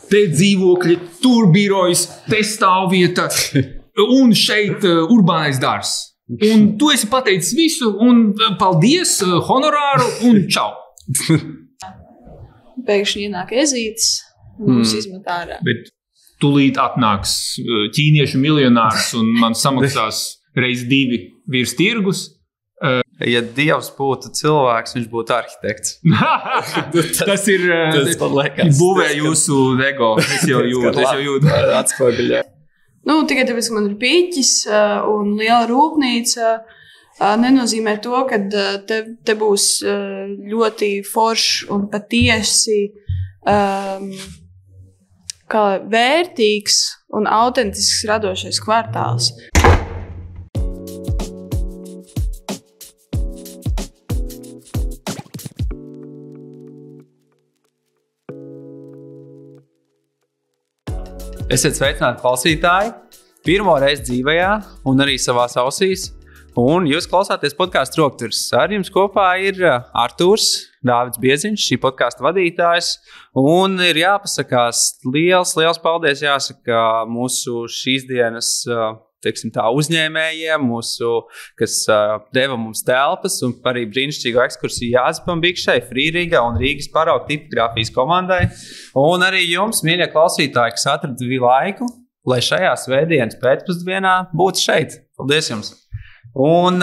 te dzīvokļi, tur birojas, te stāvvieta un šeit urbānais dārs. Un tu esi pateicis visu, un paldies, honorāru un čau. Pēkšņi ienāk ezītis un mums izmet ārā. Bet tūlīt atnāks ķīniešu miljonārs un man samaksās reiz 2 virs tirgus. Ja Dievs būtu cilvēks, viņš būtu arhitekts. Tas ir būvē jūsu ego. Es jau jūtu. Atspoguļē. Tikai tāpēc, ka man ir pīķis un liela rūpnīca, nenozīmē to, ka te būs ļoti foršs un patiesi kā vērtīgs un autentisks radošais kvartāls. Esiet sveicināti klausītāji, pirmo reizi dzīvajā un arī savās ausīs. Un jūs klausāties podcastu Rokturs. Ar jums kopā ir Artūrs, Dāvids Bieziņš, šī podkasta vadītājs. Un ir jāpasakās liels paldies jāsaka mūsu šīs dienas uzņēmējiem, kas deva mums telpas un arī brīnišķīgu ekskursiju Jāzepam Bikšai, Free Riga un Rīgas paraugu tipogrāfijas komandai. Un arī jums, mīļie klausītāji, kas atrada laiku, lai šajā svētdienas pēcpusdienā būtu šeit. Paldies jums! Un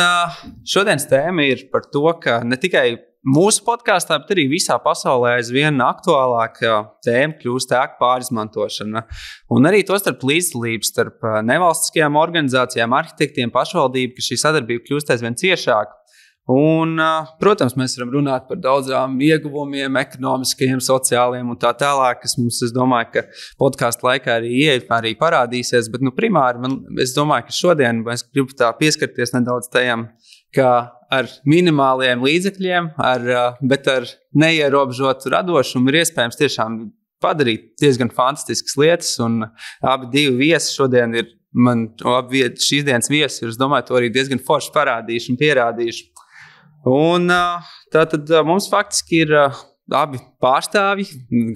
šodienas tēma ir par to, ka ne tikai mūsu podkāstā, bet arī visā pasaulē aizvien aktuālāka tēma kļūst ēku pārizmantošana. Un arī to starp līdzdalību starp nevalstiskajām organizācijām, arhitektiem, pašvaldību, ka šī sadarbība kļūst aizvien ciešāka. Un, protams, mēs varam runāt par daudzām ieguvumiem, ekonomiskajiem, sociāliem un tā tālāk, kas mums, es domāju, ka podkāstu laikā arī parādīsies, bet primāri, es domāju, ka šodien mēs gribu tā pieskarties nedaudz tajam, ka ar minimāliem līdzekļiem, bet ar neierobežotu radošumu ir iespējams tiešām padarīt diezgan fantastiskas lietas, un abi viesi šodien ir šīs dienas viesi, es domāju, to arī diezgan forši parādīšu un pierādīšu. Un tātad mums faktiski ir abi pārstāvji,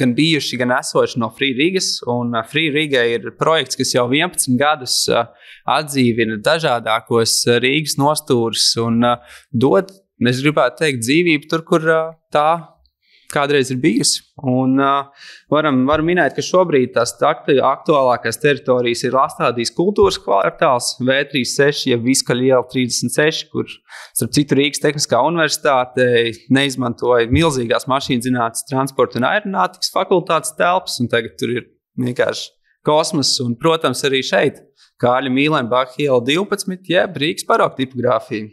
gan bijuši, gan esoši no Free Rigas, un Free Riga ir projekts, kas jau 11 gadus atdzīvina dažādākos Rīgas nostūrus un dod, mēs gribētu teikt, dzīvību tur, kur tā kādreiz ir bijusi. Un varam minēt, ka šobrīd tās aktuālākās teritorijas ir Lastādijas kultūras kvartāls, V36, ja Viskaļa iela 36, kur, starp citu, Rīgas Tehniskā universitāte neizmantoja milzīgās mašīnzinātnes, transporta un aeronātikas fakultātes telpas, un tagad tur ir vienkārši kosmos, un, protams, arī šeit Kāļa Mīlenbaka iela 12, jeb Rīgas paraugu tipogrāfija.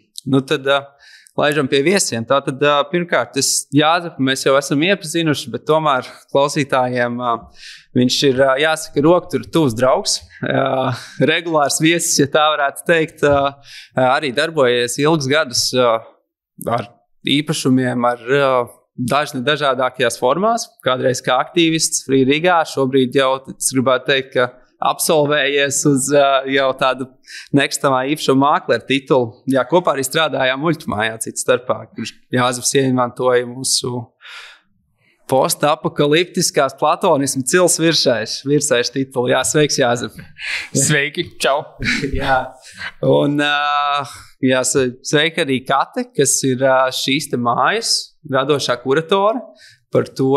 Tad laižam pie viesiem. Tātad, pirmkārt, Jāzepu mēs jau esam iepazinuši, bet tomēr klausītājiem viņš ir, jāsaka, Roktur tuvs draugs. Regulārs viesis, ja tā varētu teikt, arī darbojies ilgus gadus ar īpašumiem, ar dažādākajās formās. Kādreiz kā aktīvists Free Rigā, šobrīd jau, es gribētu teikt, ka absolvējies uz jau tādu nekustamā īpašuma mākleru titulu. Jā, kopā arī strādājām Muļķmājā, cits starpā, kurš Jāzeps iemantoja mūsu postapokaliptiskās platonismu cils virsais titulu. Jā, sveiks, Jāzep. Sveiki, čau. Jā, un sveiki arī Kate, kas ir šīs te mājas radošā kuratore par to,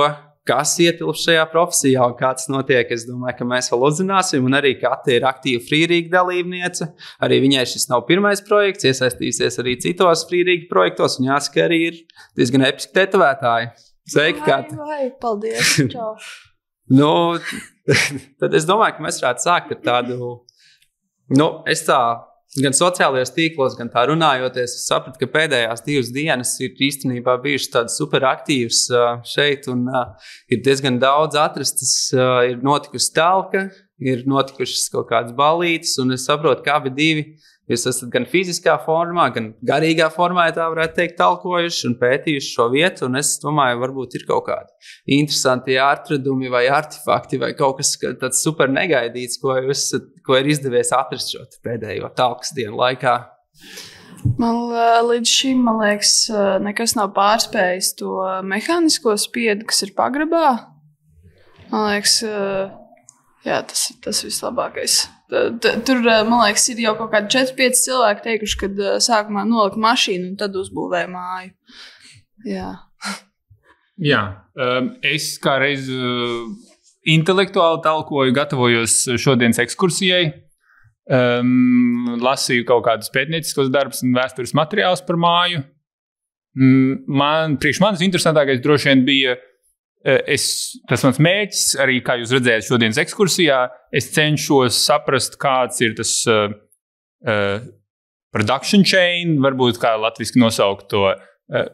kas ietilpst šajā profesijā un kā tas notiek, es domāju, ka mēs vēl uzzināsim. Un arī Kate ir aktīva Free Riga dalībniece. Arī viņai šis nav pirmais projekts, iesaistīsies arī citos Free Riga projektos. Un jāsaka, arī ir diezgan episki tetovētāji. Sveiki, Kate! Vai, paldies, čau! Tad es domāju, ka mēs varētu sākt ar tādu, es tā gan sociālajos tīklos, gan tā runājoties, es sapratu, ka pēdējās 2 dienas ir īstenībā bijušas tādas superaktīvas šeit, un ir diezgan daudz atrastas, ir notikusi talka, ir notikušas kaut kādas ballītes, un es saprotu, ka abi jūs esat gan fiziskā formā, gan garīgā formā, ja tā varētu teikt, talkojuši un pētījuši šo vietu, un es domāju, varbūt ir kaut kādi interesanti atradumi vai artefakti vai kaut kas tāds super negaidīts, ko ir izdevies atrast šo pēdējo talkas dienu laikā. Līdz šim, man liekas, nekas nav pārspējis to mehānisko spiedu, kas ir pagrabā. Man liekas, jā, tas vislabākais. Tur, man liekas, ir jau kaut kādi 4-5 cilvēki teikuši, kad sākumā nolika mašīnu un tad uzbūvēja māju. Jā. Jā, es kādreiz intelektuāli talkoju, gatavojos šodienas ekskursijai. Lasīju kaut kādus pētnieciskos darbus un vēstures materiālus par māju. Priekš manis interesantākais droši vien bija, tas mans mērķis, arī kā jūs redzējāt šodienas ekskursijā, es cenšos saprast, kāds ir tas production chain, varbūt kā latviski nosaukt to,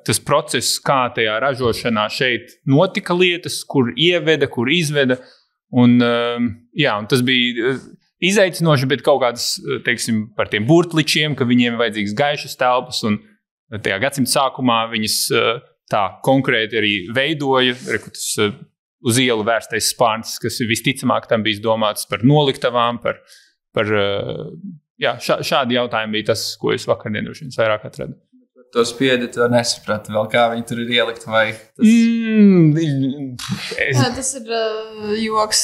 tas process, kā tajā ražošanā šeit notika lietas, kur ieveda, kur izveda. Un tas bija izaicinoši, bet kaut kādas, teiksim, par tiem burtličiem, ka viņiem ir vajadzīgas gaišas telpas, un tajā gadsimta sākumā viņas tā konkrēti arī veidoja. Tas uz ielu vērstais spārns, kas ir visticamāk tam bijis domāts par noliktavām, šādi jautājumi bija tas, ko es vakardien vairāk atradu. To spiedi, to nesapratu vēl, kā viņi tur ir ielikt, vai tas... Jā, tas ir joks.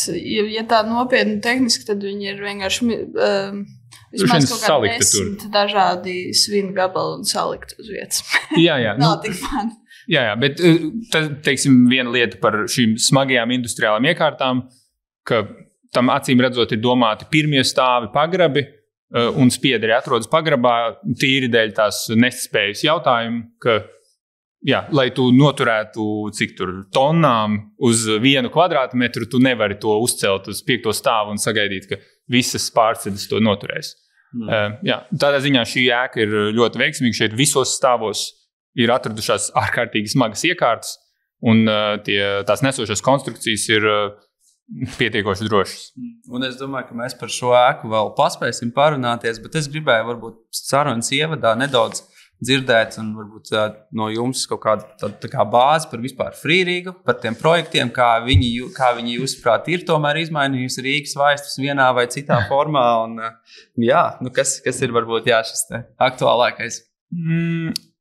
Ja tā nopietni tehniski, tad viņi ir vienkārši vismaz kaut kādi 10 dažādi svinu gabali un salikt uz vietas. Jā. Nav tik fani. Jā, bet teiksim, viena lieta par šīm smagajām industriālām iekārtām, ka tam acīm redzot ir domāti pirmie stāvi pagrabi, un spiederi atrodas pagrabā tīri dēļ tās nespējas jautājumu, ka, lai tu noturētu cik tur tonnām uz 1 kvadrātmetru, tu nevari to uzcelt uz 5. stāvu un sagaidīt, ka visas pārcedes to noturēs. Tādā ziņā šī ēka ir ļoti veiksmīga. Šeit visos stāvos ir atradušās ārkārtīgi smagas iekārtas, un tās nesošās konstrukcijas ir pietiekoši drošas. Un es domāju, ka mēs par šo ēku vēl paspēsim parunāties, bet es gribēju varbūt sarunas ievadā nedaudz dzirdēt un varbūt no jums kaut kādu tā kā bāzi par vispār Frīrīgu, par tiem projektiem, kā viņi jūsuprāt ir tomēr izmainījusi Rīgas vaistus vienā vai citā formā. Un, kas ir varbūt šis aktuālākais?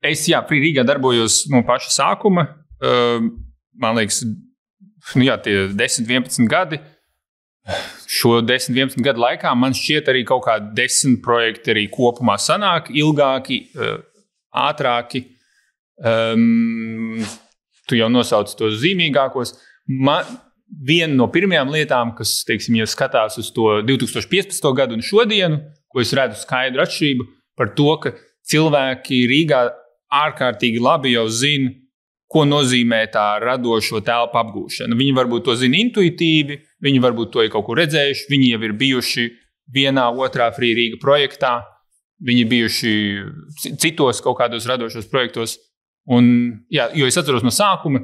Es Frīrīgā darbojos no paša sākuma. Man liekas, tie 10-11 gadi. Šo 10-11 gadu laikā man šķiet arī kaut kādi 10 projekti arī kopumā sanāk, ilgāki, ātrāki. Tu jau nosauc tos zīmīgākos. Viena no pirmajām lietām, kas, teiksim, ja skatās uz to 2015. gadu un šodienu, ko es redzu skaidru atšķirību par to, ka cilvēki Rīgā ārkārtīgi labi jau zina, ko nozīmē tā radošo telpu apgūšana. Viņi varbūt to zina intuitīvi, viņi varbūt to ir kaut kur redzējuši, viņi jau ir bijuši vienā, otrā Frīrīga projektā, viņi ir bijuši citos kaut kādos radošos projektos. Un, jo es atceros no sākuma,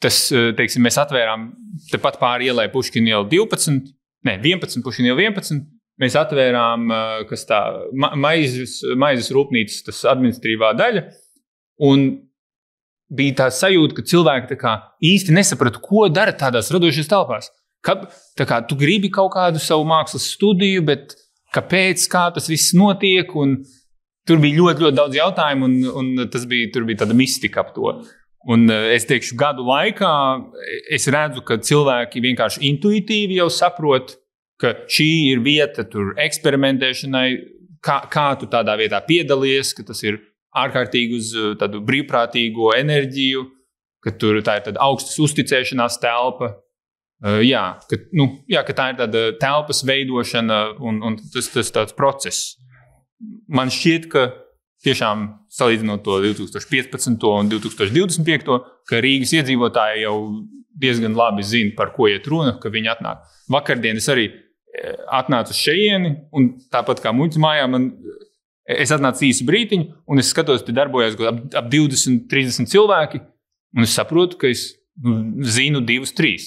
tas, teiksim, mēs atvērām tepat pāri ielai Puškina iela 11, Puškina iela 11. Mēs atvērām, maizes rūpnīcas, tas administratīvā daļa, un bija tā sajūta, ka cilvēki tā kā īsti nesaprata, ko dara tādās radošās telpās. Tā kā tu gribi kaut kādu savu mākslas studiju, bet kāpēc, kā tas viss notiek, un tur bija ļoti, ļoti daudz jautājumu, un tur bija tāda mistika ap to. Un es teikšu, gadu laikā es redzu, ka cilvēki vienkārši intuitīvi jau saprot, ka šī ir vieta tur eksperimentēšanai, kā tu tādā vietā piedalies, ka tas ir ārkārtīgi uz tādu brīvprātīgo enerģiju, ka tur tā ir tāda augstas uzticēšanās telpa. Ka tā ir tāda telpas veidošana un tas tāds process. Man šķiet, ka tiešām salīdzinot to 2015. un 2025. ka Rīgas iedzīvotāji jau diezgan labi zina, par ko iet runa, ka viņi atnāk. Vakardien es arī atnācu uz šejieni, un tāpat kā muļķis mājā, es atnācu īsu brītiņu, un es skatos, te darbojās ap 20-30 cilvēki, un es saprotu, ka es zinu 2-3.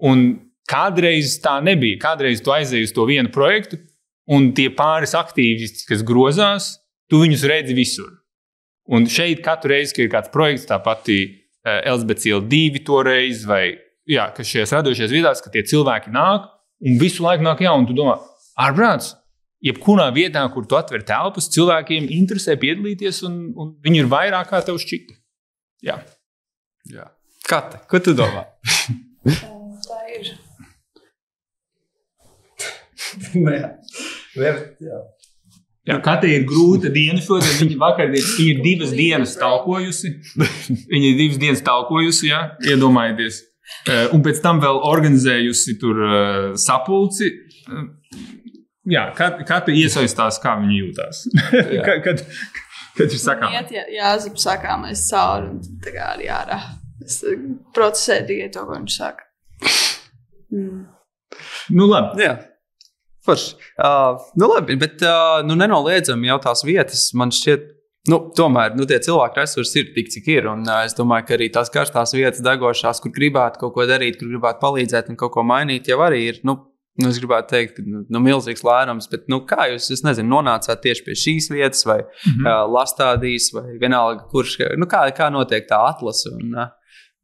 Un kādreiz tā nebija. Kādreiz tu aizēji uz to vienu projektu, un tie pāris aktīvisti, kas grozās, tu viņus redzi visur. Un šeit katru reizi, ka ir kāds projekts, tā pati Elzbetes iela 2 toreiz, vai ka šajās radošajās vietās, ka tie cilvēki nāk, un visu laiku nāk jauni, tu domā, ārprāts, jebkurā vietā, kur tu atver telpas, cilvēkiem interesē piedalīties, un viņi ir vairāk kā tev šķita. Jā. Kate, ko tu domā? Jā, Katē ir grūta diena šodien. Viņa vakardien ir 2 dienas talkojusi. Viņa ir 2 dienas talkojusi, jā, iedomājieties. Un pēc tam vēl organizējusi tur sapulci. Jā, Kata iesaistās, kā viņa jūtās. kad ir sakām. Jāzip sakāmais cauri un tā kā arī ārā. Es procesēju tikai to, ko viņš saka. Nu labi. Jā. Forši. Labi, bet nenoliedzami jau tās vietas, man šķiet, tomēr tie cilvēku resursi ir tik, cik ir. Un es domāju, ka arī tās karstās vietas degošās, kur gribētu kaut ko darīt, kur gribētu palīdzēt un kaut ko mainīt, jau arī ir, es gribētu teikt, ka milzīgs lērums. Bet kā jūs, es nezinu, nonācāt tieši pie šīs vietas vai Lastādīs vai vienalga, kurš, kā notiek tā atlase un...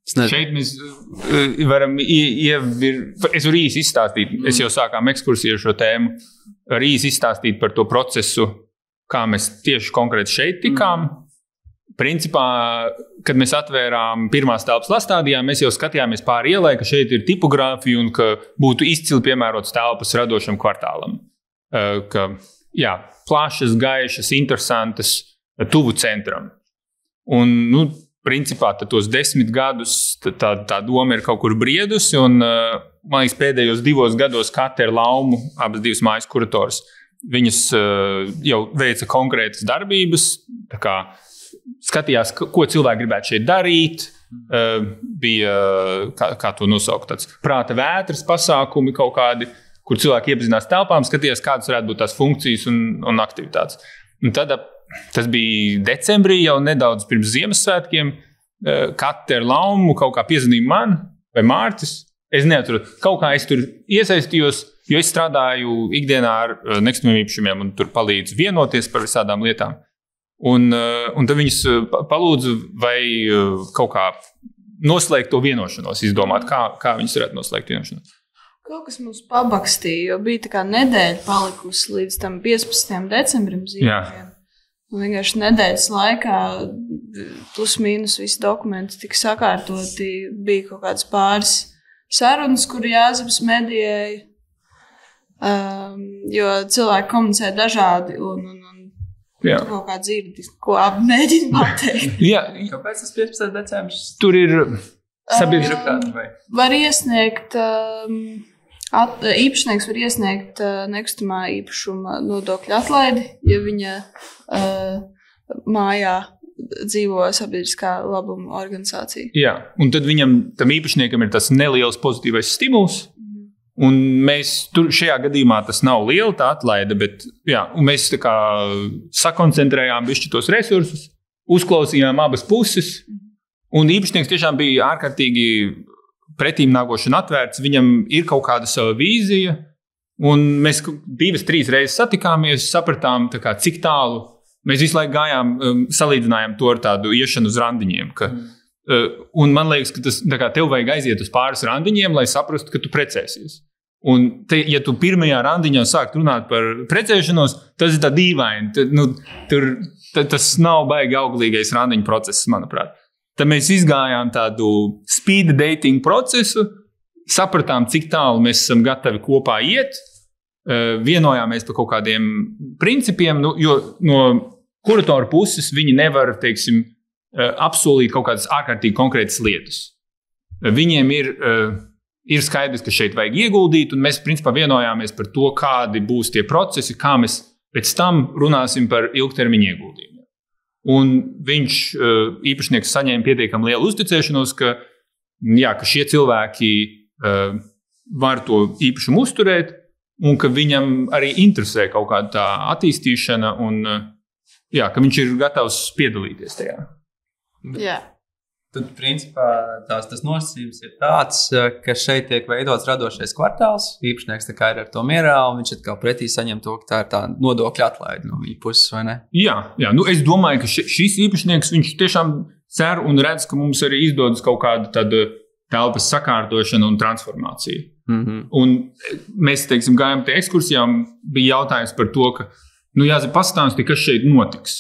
Šeit mēs varam es varu īsi izstāstīt, es jau sākām ekskursiju ar šo tēmu, varu īsi izstāstīt par to procesu, kā mēs tieši konkrēti šeit tikām. Principā, kad mēs atvērām pirmās telpas Lastādijā, mēs jau skatījāmies pāri ielai, ka šeit ir tipogrāfija un ka būtu izcili piemērots telpas radošam kvartālam. Plašas, gaišas, interesantas, tuvu centram. Un, principā, tos 10 gadus tā doma ir kaut kur briedusi, un, man liekas, pēdējos 2 gados Kata ar Laumu, abas 2 mājas kurators, viņas jau veica konkrētas darbības, tā kā skatījās, ko cilvēki gribētu šeit darīt, bija, kā to nosaukt, tāds prāta vētras pasākumi kaut kādi, kur cilvēki iepazinās telpām, skatījās, kādas varētu būt tās funkcijas un aktivitātes. Un tad tas bija decembrī, jau nedaudz pirms Ziemassvētkiem. Kata ar Laumu kaut kā piezvanīja man vai Mārtis. Es neatceru, kaut kā es tur iesaistījos, jo es strādāju ikdienā ar nekustamiem īpašumiem un tur palīdzu vienoties par visādām lietām. Un tad viņas palūdzu vai kaut kā noslēgt to vienošanos, izdomāt, kā viņas varētu noslēgt vienošanos. Kaut kas mums pabakstīja, jo bija tā kā nedēļa palikusi līdz tam 15. decembrim Ziemassvētkiem. Un vienkārši nedēļas laikā plus mīnus visi dokumenti tika sakārtoti, bija kaut kāds pāris sarunas, kur Jāzeps medijēja, jo cilvēki komunicē dažādi un kaut kā dzirdi, ko mēģina pateikt. Kāpēc tas 15. decembris? Tur ir sabiedrība vai? Var iesniegt... Īpašnieks var iesniegt nekustamā īpašuma nodokļu atlaidi, ja viņa mājā dzīvo sabiedriskā labuma organizācija. Jā, un tad tam īpašniekam ir tas neliels pozitīvais stimuls, un mēs tur šajā gadījumā tas nav liela tā atlaide, bet un mēs tā kā sakoncentrējām bišķi tos resursus, uzklausījām abas puses, un īpašnieks tiešām bija ārkārtīgi pretīm nākošana atvērts, viņam ir kaut kāda sava vīzija, un mēs 2-3 reizes satikāmies, sapratām, kā, cik tālu mēs visu laiku gājām, salīdzinājām to ar tādu iešanu uz randiņiem. Un man liekas, ka tas, kā, tev vajag aiziet uz pāris randiņiem, lai saprastu, ka tu precēsies. Un, ja tu pirmajā randiņā sākt runāt par precēšanos, tas ir tā dīvaini. Tas nav baigi auglīgais randiņu process, manuprāt. Tad mēs izgājām tādu speed dating procesu, sapratām, cik tālu mēs esam gatavi kopā iet, vienojāmies par kaut kādiem principiem, jo no kuratora puses viņi nevar, teiksim, apsolīt kaut kādas ārkārtīgi konkrētas lietas. Viņiem ir skaidrs, ka šeit vajag ieguldīt, un mēs principā vienojāmies par to, kādi būs tie procesi, kā mēs pēc tam runāsim par ilgtermiņa ieguldījumu. Un viņš, īpašnieks, saņēma pietiekami lielu uzticēšanos, ka šie cilvēki var to īpašumu uzturēt, un ka viņam arī interesē kaut kāda tā attīstīšana, un ka viņš ir gatavs piedalīties tajā. Jā. Tad, principā, tas nosacījums ir tāds, ka šeit tiek veidots radošais kvartāls. Īpašnieks tā kā ir ar to mierā, un viņš atkal pretī saņem to, ka tā ir tā nodokļa atlaide no viņa puses, vai ne? Jā. Es domāju, ka šis īpašnieks, viņš tiešām cer un redz, ka mums arī izdodas kaut kāda tāda telpas sakārtošana un transformācija. Un mēs, teiksim, gājām pie ekskursijām, bija jautājums par to, ka, jāzina, pastāsti, kas šeit notiks.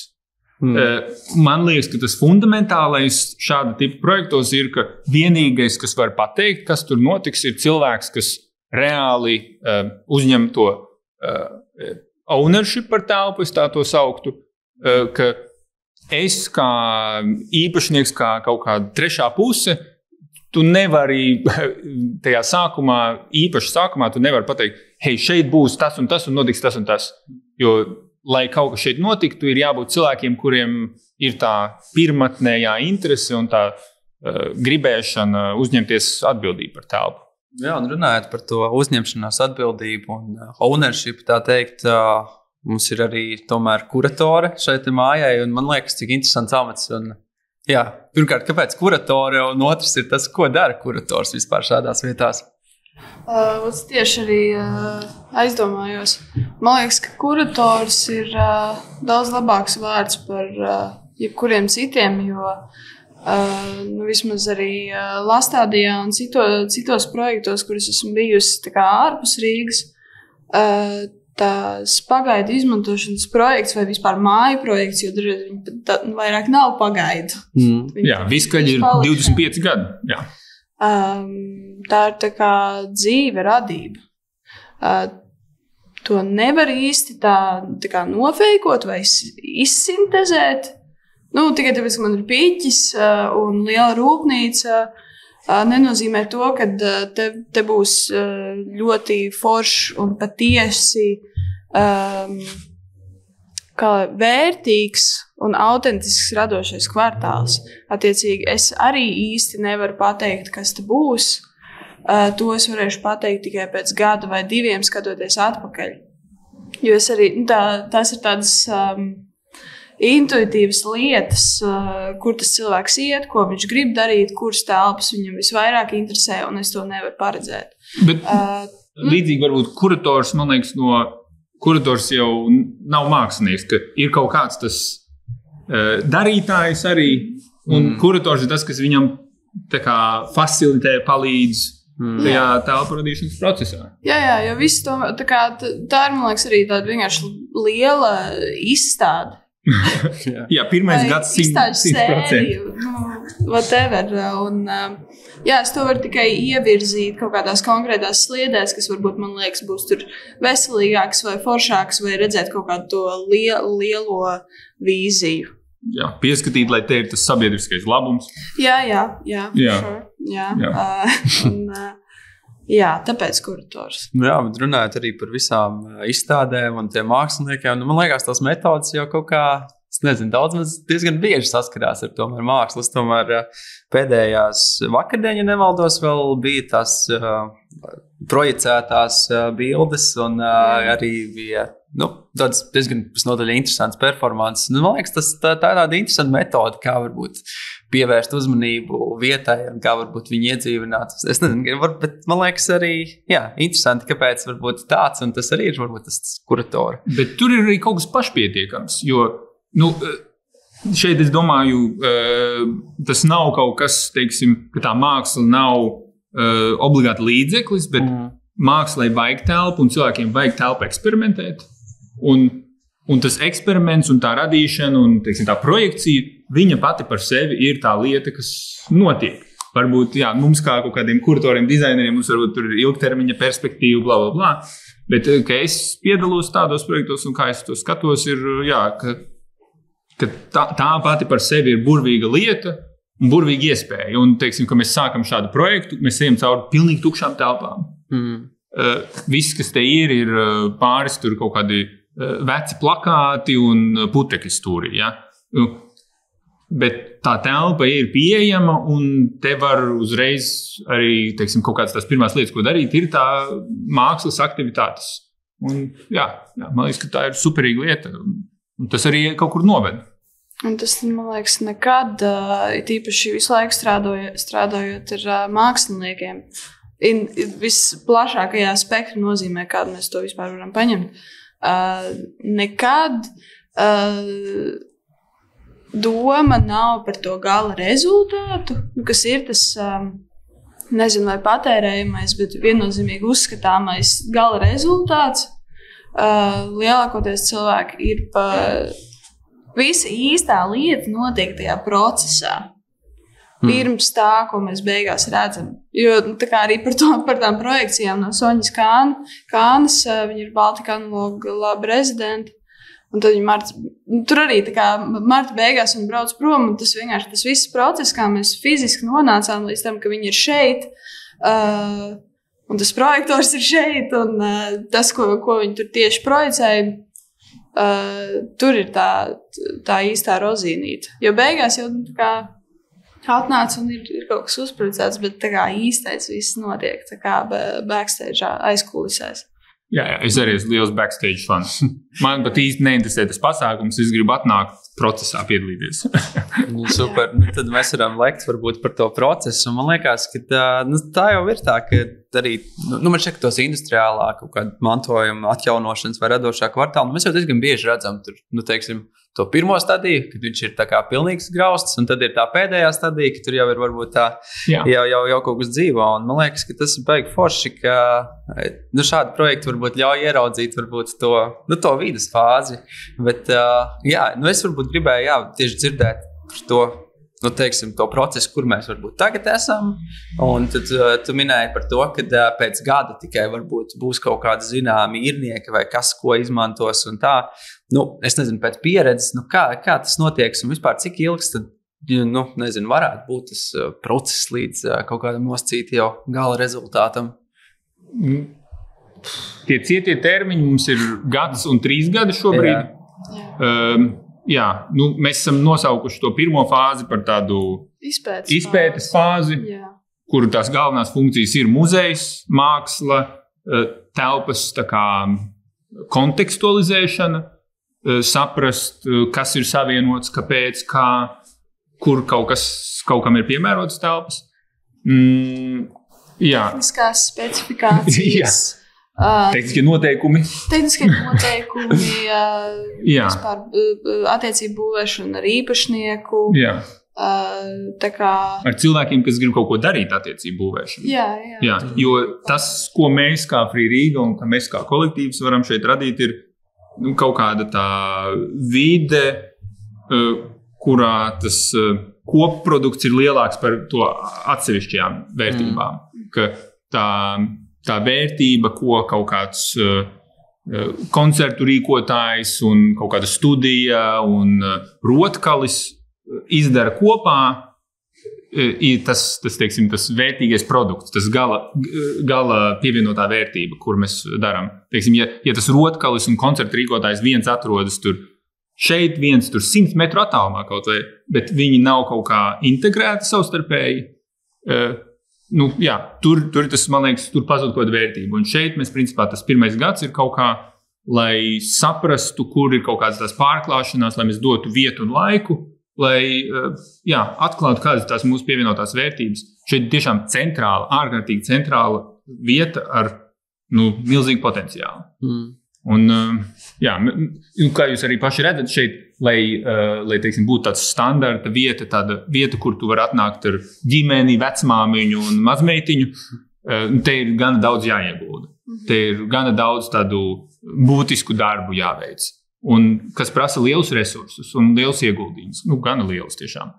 Man liekas, ka tas fundamentālais šāda tipa projektos ir, ka vienīgais, kas var pateikt, kas tur notiks, ir cilvēks, kas reāli uzņem to ownership par telpu, es tā to sauktu, ka es kā īpašnieks, kā kaut kāda trešā puse, tu nevari tajā sākumā, īpaši sākumā, tu nevari pateikt, hei, šeit būs tas un notiks tas un tas. Jo, lai kaut kas šeit notiktu, ir jābūt cilvēkiem, kuriem ir tā pirmatnējā interese un tā gribēšana uzņemties atbildību par telpu. Jā, un runājot par to uzņemšanās atbildību un ownership, tā teikt, mums ir arī tomēr kuratore šeit mājai, un man liekas, cik interesants amats. Un, jā, pirmkārt, kāpēc kuratore, un otrs ir tas, ko dara kurators vispār šādās vietās? Es tieši arī aizdomājos. Man liekas, ka kurators ir daudz labāks vārds par jebkuriem citiem, jo vismaz arī Lastādijā un citos projektos, kuras esmu bijusi tā kā ārpus Rīgas, tās pagaidu izmantošanas projekts vai vispār māju projekts, jo viņi vairāk nav pagaidu. Jā, viskaļi ir 25 gadi. Jā. Tā ir tā kā dzīve radība. To nevar īsti tā kā nofeikot vai izsintezēt. Tikai tāpēc, ka man ir piķis un liela rūpnīca, nenozīmē to, ka te būs ļoti foršs un patiesi vērtīgs un autentisks radošais kvartāls. Attiecīgi, es arī īsti nevaru pateikt, kas te būs. To es varēšu pateikt tikai pēc gada vai 2 skatoties atpakaļ. Jo es arī, tās ir tādas intuitīvas lietas, kur tas cilvēks iet, ko viņš grib darīt, kuras telpas viņam visvairāk interesē, un es to nevaru paredzēt. Bet līdzīgi varbūt kurators, man liekas, kurators jau nav mākslinieks, ka ir kaut kāds tas darītājs arī, un kurators ir tas, kas viņam tā kā facilitē, palīdz tajā telpu radīšanas procesā. Jā, jo viss to, tā ir, man liekas, arī tāda vienkārši liela izstāde. Jā, pirmais gads 100%. Whatever. Un, es to varu tikai ievirzīt kaut kādās konkrētās sliedēs, kas varbūt, man liekas, būs tur veselīgāks vai foršāks, vai redzēt kaut kādu to lielo vīziju. Jā, pieskatīt, lai te ir tas sabiedriskais labums. Jā. Sure. Jā, tāpēc kurators. Jā, bet runājot arī par visām izstādēm un tiem māksliniekiem, man liekas, tās metodas jau kaut kā, es nezinu, daudz diezgan bieži saskarās ar tomēr mākslas. Tomēr pēdējās vakardien, ja nemaldos, vēl bija tās projicētās bildes un arī bija tāds diezgan visnotaļ interesants performants. Man liekas, tā ir tāda interesanta metode, kā varbūt pievērst uzmanību vietai un kā varbūt viņi iedzīvināt. Es nezinu, bet man liekas arī, interesanti, kāpēc varbūt tāds, un tas arī ir varbūt tas kuratori. Bet tur ir arī kaut kas pašpietiekams, jo, šeit es domāju, tas nav kaut kas, teiksim, ka tā māksla nav obligāti līdzeklis, bet mākslai vajag telpu un cilvēkiem vajag telpu eksperimentēt. Un tas eksperiments un tā radīšana un, teiksim, tā projekcija, viņa pati par sevi ir tā lieta, kas notiek. Varbūt, mums kā kaut kādiem kuratoriem, dizaineriem, mums varbūt tur ir ilgtermiņa perspektīva, bla, bla, bla. Bet, ka es piedalos tādos projektos un kā es to skatos, ir, ka tā pati par sevi ir burvīga lieta un burvīga iespēja. Un, teiksim, ka mēs sākam šādu projektu, mēs ejam cauri pilnīgi tukšām telpām. Viss, kas te ir pāris tur kaut kādi veci plakāti un putekļi stūrī. Ja? Bet tā telpa ir pieejama un te var uzreiz arī, teiksim, kaut kādas tās pirmās lietas, ko darīt, ir tā mākslas aktivitātes. Un, man liekas, ka tā ir superīga lieta. Un tas arī kaut kur noved. Un tas, man liekas, nekad, tīpaši visu laiku strādājot ar māksliniekiem, visplašākajā spektra nozīmē, kādu mēs to vispār varam paņemt. Nekad doma nav par to gala rezultātu, kas ir tas, nezinu, vai patērējamais, bet viennozīmīgi uzskatāmais gala rezultāts. Lielākoties cilvēki ir visa īstā lieta notiek tajā procesā. pirms tā, ko mēs beigās redzam. Jo tā kā arī par tām projekcijām no Soņas Kānas, viņa ir Baltika analoga laba rezidenta. Un tad viņa tur arī tā kā marta beigās un brauc prom, un tas vienkārši tas viss process, kā mēs fiziski nonācām līdz tam, ka viņi ir šeit, un tas projektors ir šeit, un tas, ko viņi tur tieši projicēja, tur ir tā īstā rozīnīte. Jo beigās jau tā kā atnāca un ir kaut kas uzproducēts, bet tā kā īstais viss notiek tā kā backstage aizkulisēs. Jā, es arī esmu liels backstage fans. Man pat īsti neinteresē tas pasākums, es gribu atnākt procesā piedalīties. Super, tad mēs varam lekt varbūt par to procesu. Man liekas, ka tā jau ir tā, ka arī, man šķiet, ka tos industriālā kaut kāda mantojuma atjaunošanas vai radošā kvartāla, mēs jau diezgan bieži redzam tur, teiksim, to pirmo stadiju, kad viņš ir tā kā pilnīgs grausts, un tad ir tā pēdējā stadija, ka tur jau ir varbūt tā jau kaut kas dzīvo. Un man liekas, ka tas ir baigi forši, ka šādi projekti varbūt ļauj ieraudzīt varbūt to vidas fāzi. Bet es varbūt gribēju tieši dzirdēt par to, teiksim, to procesu, kur mēs varbūt tagad esam. Un tad tu minēji par to, ka pēc gada tikai varbūt būs kaut kādi zināmi īrnieki vai kas, ko izmantos un tā. Es nezinu, pēc pieredzes, kā tas notiek un vispār cik ilgs tad, varētu būt tas process līdz kaut kādam nosacīt jau gala rezultātam. Tie cietie termiņi mums ir gads un 3 gadi šobrīd. Mēs esam nosaukuši to pirmo fāzi par tādu izpētes fāzi, kur tās galvenās funkcijas ir muzejs, māksla, telpas tā kā kontekstualizēšana, saprast, kas ir savienots, kāpēc, kā, kur kaut kam ir piemērotas telpas. Tehniskās specifikācijas. Tehniskie noteikumi. Vispār attiecību būvēšana ar īpašnieku. Tā kā... Ar cilvēkiem, kas grib kaut ko darīt attiecību būvēšanu. Jo tas, ko mēs kā Free Riga un mēs kā kolektīvs varam šeit radīt, ir kaut kāda tā vide, kurā tas kopprodukts ir lielāks par to atsevišķajām vērtībām. Ka tā vērtība, ko kaut kāds koncertu rīkotājs un kaut kāda studija un rotkalis izdara kopā, ir tas vērtīgais produkts, tas gala pievienotā vērtība, kur mēs darām. Teiksim, ja tas rotkalis un koncertu rīkotājs viens atrodas tur šeit, viens tur 100 metru attālumā kaut vai, bet viņi nav kaut kā integrēti savstarpēji, tur tas, man liekas, tur pazūd kaut kāda vērtība. Un šeit mēs, principā, tas pirmais gads ir kaut kā, lai saprastu, kur ir kaut kādas tās pārklāšanās, lai mēs dotu vietu un laiku, lai atklātu, kādas tās mūsu pievienotās vērtības. Šeit tiešām ārkārtīgi centrāla vieta ar milzīgu potenciālu. Un, kā jūs arī paši redzat šeit, lai teiksim, būtu tāds standarta vieta, tāda vieta, kur tu vari atnākt ar ģimeni, vecmāmiņu un mazmeitiņu, te ir gana daudz jāiegulda. Te ir gana daudz tādu būtisku darbu jāveic. Un kas prasa lielus resursus un lielus ieguldījumus. Gana lielus tiešām.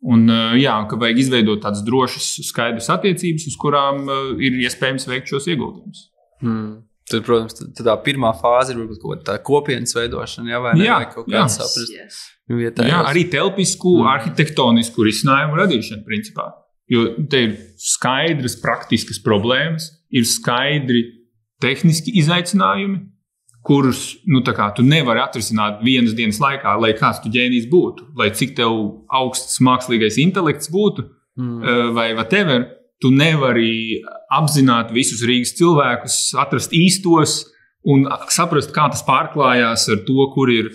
Un, ka vajag izveidot tādas drošas, skaidras attiecības, uz kurām ir iespējams veikt šos ieguldījumus. Tad, protams, tā pirmā fāze ir varbūt kaut kāda kopienas veidošana, vai kaut kāda saprast. Arī telpisku, arhitektonisku risinājumu radīšana, principā. Jo te ir skaidras, praktiskas problēmas, ir skaidri tehniski izaicinājumi, kurus tu nevari atrisināt vienas dienas laikā, lai kāds tu ģēnijs būtu, lai cik tev augsts mākslīgais intelekts būtu, vai whatever. Tu nevari apzināt visus Rīgas cilvēkus, atrast īstos un saprast, kā tas pārklājās ar to, kur ir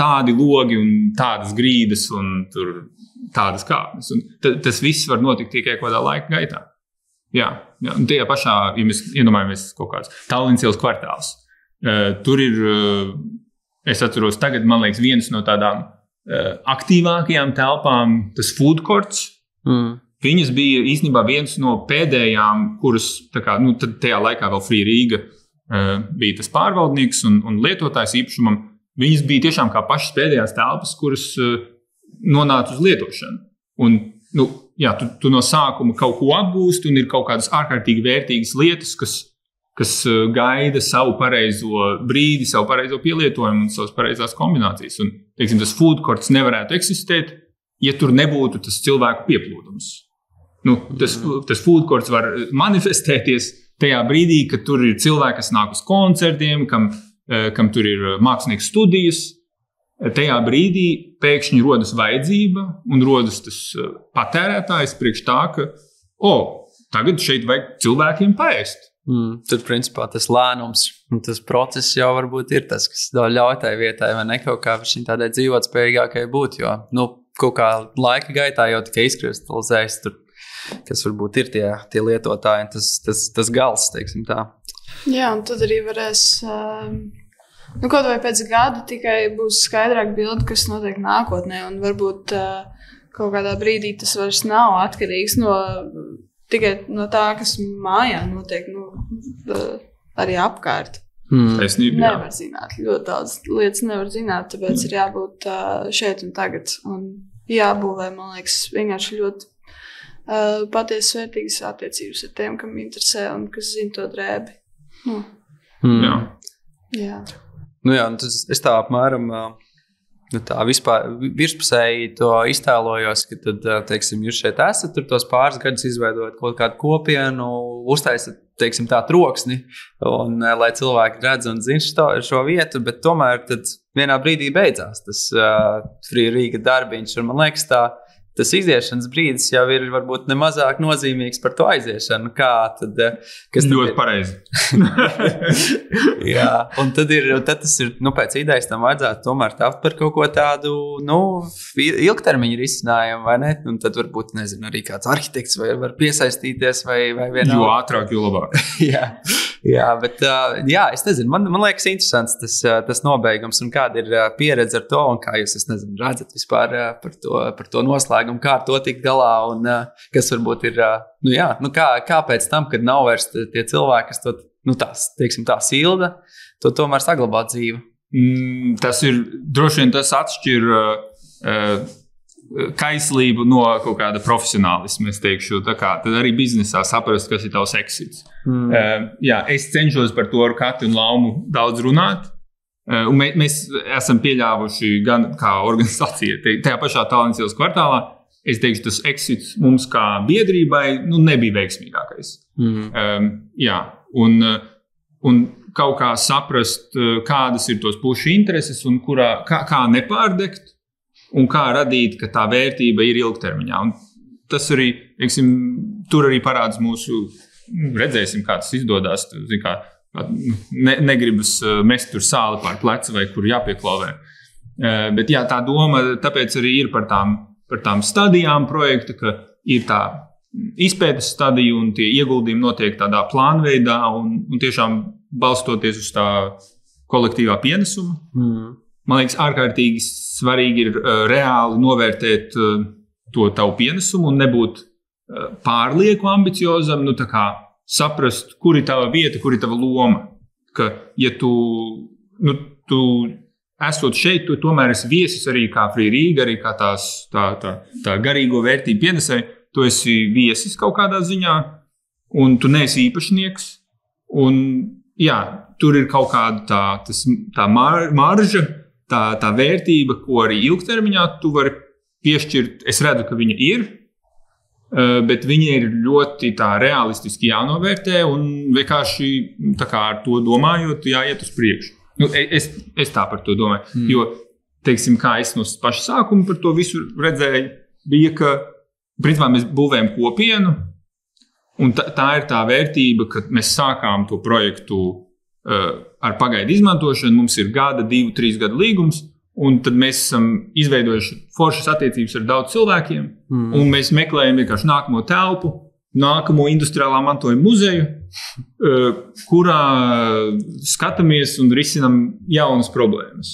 tādi logi un tādas grīdas un tur tādas kāpnes. Tas viss var notikt tikai kādā laika gaitā. Un tajā pašā, ja mēs iedomājamies kaut kāds Tallinas ielas kvartāls, tur ir, es atceros tagad, man liekas, viens no tādām aktīvākajām telpām, tas food courts. Viņas bija īstenībā viens no pēdējām, kuras tajā laikā vēl Free Riga bija tas pārvaldnieks un lietotājs īpašumam. Viņas bija tiešām kā pašas pēdējās telpas, kuras nonāca uz lietošanu. Un tu no sākuma kaut ko apgūsti un ir kaut kādas ārkārtīgi vērtīgas lietas, kas gaida savu pareizo brīdi, savu pareizo pielietojumu un savas pareizās kombinācijas. Un, teiksim, tas food courts nevarētu eksistēt, ja tur nebūtu tas cilvēku pieplūdums. Tas food courts var manifestēties tajā brīdī, kad tur ir cilvēki, kas nāk uz koncertiem, kam tur ir mākslinieku studijas. Tajā brīdī pēkšņi rodas vajadzība un rodas tas patērētājs priekš tā, ka tagad šeit vajag cilvēkiem paēst. Tad, principā, tas lēnums un tas process jau varbūt ir tas, kas ļauj tai vietai vai ne kaut kā šī tādai dzīvotspējīgākai būt, jo kaut kā laika gaitā jau tikai izkristalizējas tur, kas varbūt ir tie lietotāji, tas gals, teiksim tā. Jā, un tad arī varēs... kaut vai pēc gada tikai būs skaidrāk bilde, kas notiek nākotnē, un varbūt kaut kādā brīdī tas vairs nav atkarīgs tikai no tā, kas mājā notiek, arī apkārt. Nevar zināt, ļoti daudz lietas nevar zināt, tāpēc ir jābūt šeit un tagad, un jābūvē, man liekas, vienkārši ļoti patiesi vērtīgas attiecības ar tiem, kam interesē un kas zina to drēbi. Jā. Es tā apmēram tā vispār virspusēji to iztēlojos, ka tad, teiksim, jūs šeit esat, tur tos pāris gadus izveidojat kaut kādu kopienu, uztaisat, teiksim, tā troksni, un lai cilvēki redz un zina šo vietu, bet tomēr tad vienā brīdī beidzās tas Free Riga darbiņš, un man liekas tas iziešanas brīdis jau ir varbūt nemazāk nozīmīgs par to aiziešanu. Ļoti pareizi. Jā, un tad tas ir, pēc idejas tam vajadzētu tomēr tapt par kaut ko tādu, ilgtermiņu risinājumu, vai ne? Un tad varbūt, nezinu, arī kāds arhitekts var piesaistīties vai vienā. Jo ātrāk, jo labāk. Jā, bet es nezinu, man liekas interesants tas nobeigums un kāda ir pieredze ar to un kā jūs, redzat vispār par to noslēgumu, kā ar to tikt galā un kas varbūt ir, kā pēc tam, kad nav vairs tie cilvēki, kas to, teiksim, tā silda, to tomēr saglabāt dzīvi. Tas ir, droši vien tas atšķir kaislību no kaut kāda profesionālisma, es teikšu, tad arī biznesā saprast, kas ir tavs exits. Es cenšos par to ar Kati un Laumu daudz runāt, un mēs esam pieļāvuši gan kā organizācija, tajā pašā Tallinas ielas kvartālā, es teikšu, tas exits mums kā biedrībai nebija veiksmīgākais. Un kaut kā saprast, kādas ir tos pušu intereses un kā nepārdegt, un kā radīt, ka tā vērtība ir ilgtermiņā. Un tas arī, tur arī parāds mūsu, redzēsim, kā tas izdodas. Negribas mest tur sāli pār pleca vai kur jāpieklauvē. Bet tā doma tāpēc arī ir par tām stadijām projekta, ka ir tā izpētes stadija un tie ieguldījumi notiek tādā plānveidā un tiešām balstoties uz tā kolektīvā pienesuma. Man liekas, ārkārtīgi svarīgi ir reāli novērtēt to tavu pienesumu un nebūt pārlieku ambiciozam, saprast, kur ir tava vieta, kur ir tava loma. Ka, ja tu esot šeit, tu tomēr esi viesis arī kā Free Riga, arī kā tā garīgo vērtību pienesēji, tu esi viesis kaut kādā ziņā, un tu neesi īpašnieks, un tur ir kaut kāda tā marža, tā vērtība, ko arī ilgtermiņā tu vari piešķirt. Es redzu, ka viņa ir, bet viņa ir ļoti tā realistiski jānovērtē un vienkārši tā kā ar to domājot, jāiet uz priekšu. Es tā par to domāju, jo, teiksim, kā es no paša sākuma par to visu redzēju, bija, ka, principā, mēs būvējam kopienu, un tā ir tā vērtība, ka mēs sākām to projektu ar pagaidu izmantošanu, mums ir 2, 3 gadu līgums, un tad mēs esam izveidojuši foršas attiecības ar daudz cilvēkiem, un mēs meklējam vienkārši nākamo telpu, nākamo industriālā mantojuma muzeju, kurā skatāmies un risinam jaunas problēmas.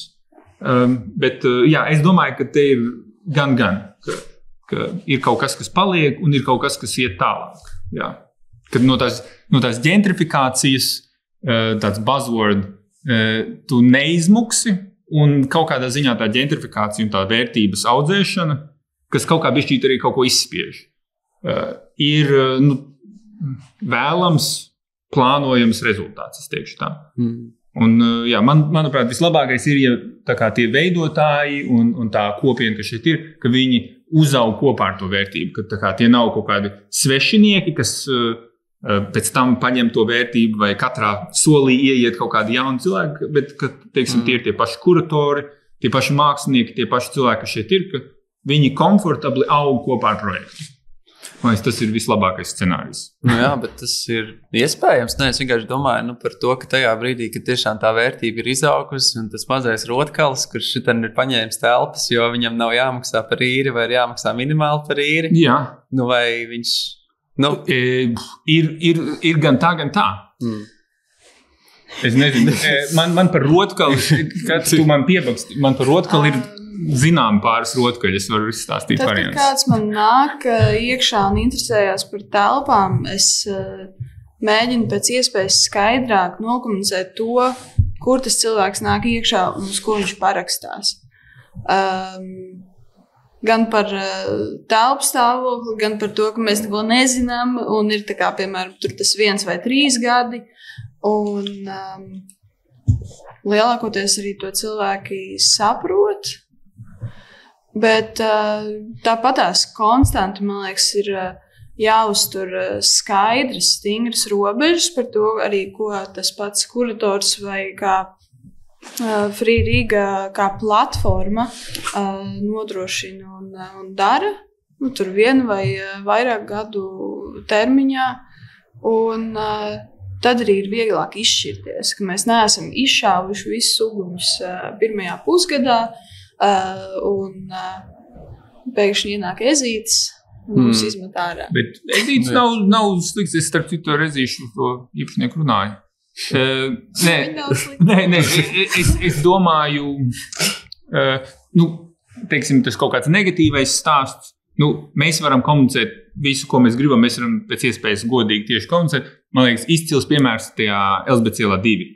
Bet es domāju, ka te ir gan, ka ir kaut kas, kas paliek, un ir kaut kas, kas iet tālāk. Jā. Kad no tās ģentrifikācijas, tāds buzzword, tu neizmuksi, un kaut kādā ziņā tā ģentrifikācija un tā vērtības audzēšana kas kaut kā bišķīt arī kaut ko izspiež. Ir vēlams, plānojams rezultāts, es teikšu tā. Un, jā, manuprāt, vislabākais ir, ja tā kā tie veidotāji un tā kopiena, kas šeit ir, ka viņi uzaug kopā ar to vērtību, ka tā kā tie nav kaut kādi svešinieki, kas pēc tam paņem to vērtību vai katrā solī ieiet kaut kādi jauni cilvēki, bet, ka, teiksim, tie ir tie paši kuratori, tie paši mākslinieki, tie paši cilvēki, kas šeit ir, ka viņi komfortabli aug kopā ar projektu. Tas ir vislabākais scenārijs. Jā, bet tas ir iespējams. Es vienkārši domāju par to, ka tajā brīdī, kad tiešām tā vērtība ir izaugusi un tas mazais rotkalis, kurš šitan ir paņēmis telpas, jo viņam nav jāmaksā par īri vai ir jāmaksā minimāli par īri. Jā. Vai viņš... Ir gan tā. Es nezinu. Man par rotkali, kad tu man piebaksti, man par rotkali ir zinām pāris rotkaļas, varu izstāstīt variants. Tad, kad kāds man nāk iekšā un interesējās par telpām, es mēģinu pēc iespējas skaidrāk nokomunicēt to, kur tas cilvēks nāk iekšā un uz ko viņš parakstās. Gan par telpu stāvokli, gan par to, ka mēs neko nezinām, un ir tā kā, piemēram, tur tas 1 vai 3 gadi, un lielākoties arī to cilvēki saprot. Bet tāpatās konstanti, man liekas, ir jāuztur skaidras, stingras robežas par to arī, ko tas pats kurators vai kā Free Riga kā platforma nodrošina un dara. Tur 1 vai vairāk gadu termiņā. Un tad arī ir vieglāk izšķirties, ka mēs neesam izšāvuši visus uguņus pirmajā pusgadā. Un pēkšņi ienāk ezītis un mums izmet ārā. Bet ezītis nav slikts, es starp citu rezīšu to īpašnieku runāju. Nē, es domāju, teiksim, tas kaut kāds negatīvais stāsts. Mēs varam komunicēt visu, ko mēs gribam, mēs varam pēc iespējas godīgi tieši komunicēt. Man liekas, izcils piemērs tajā Elzbieta ielā 2.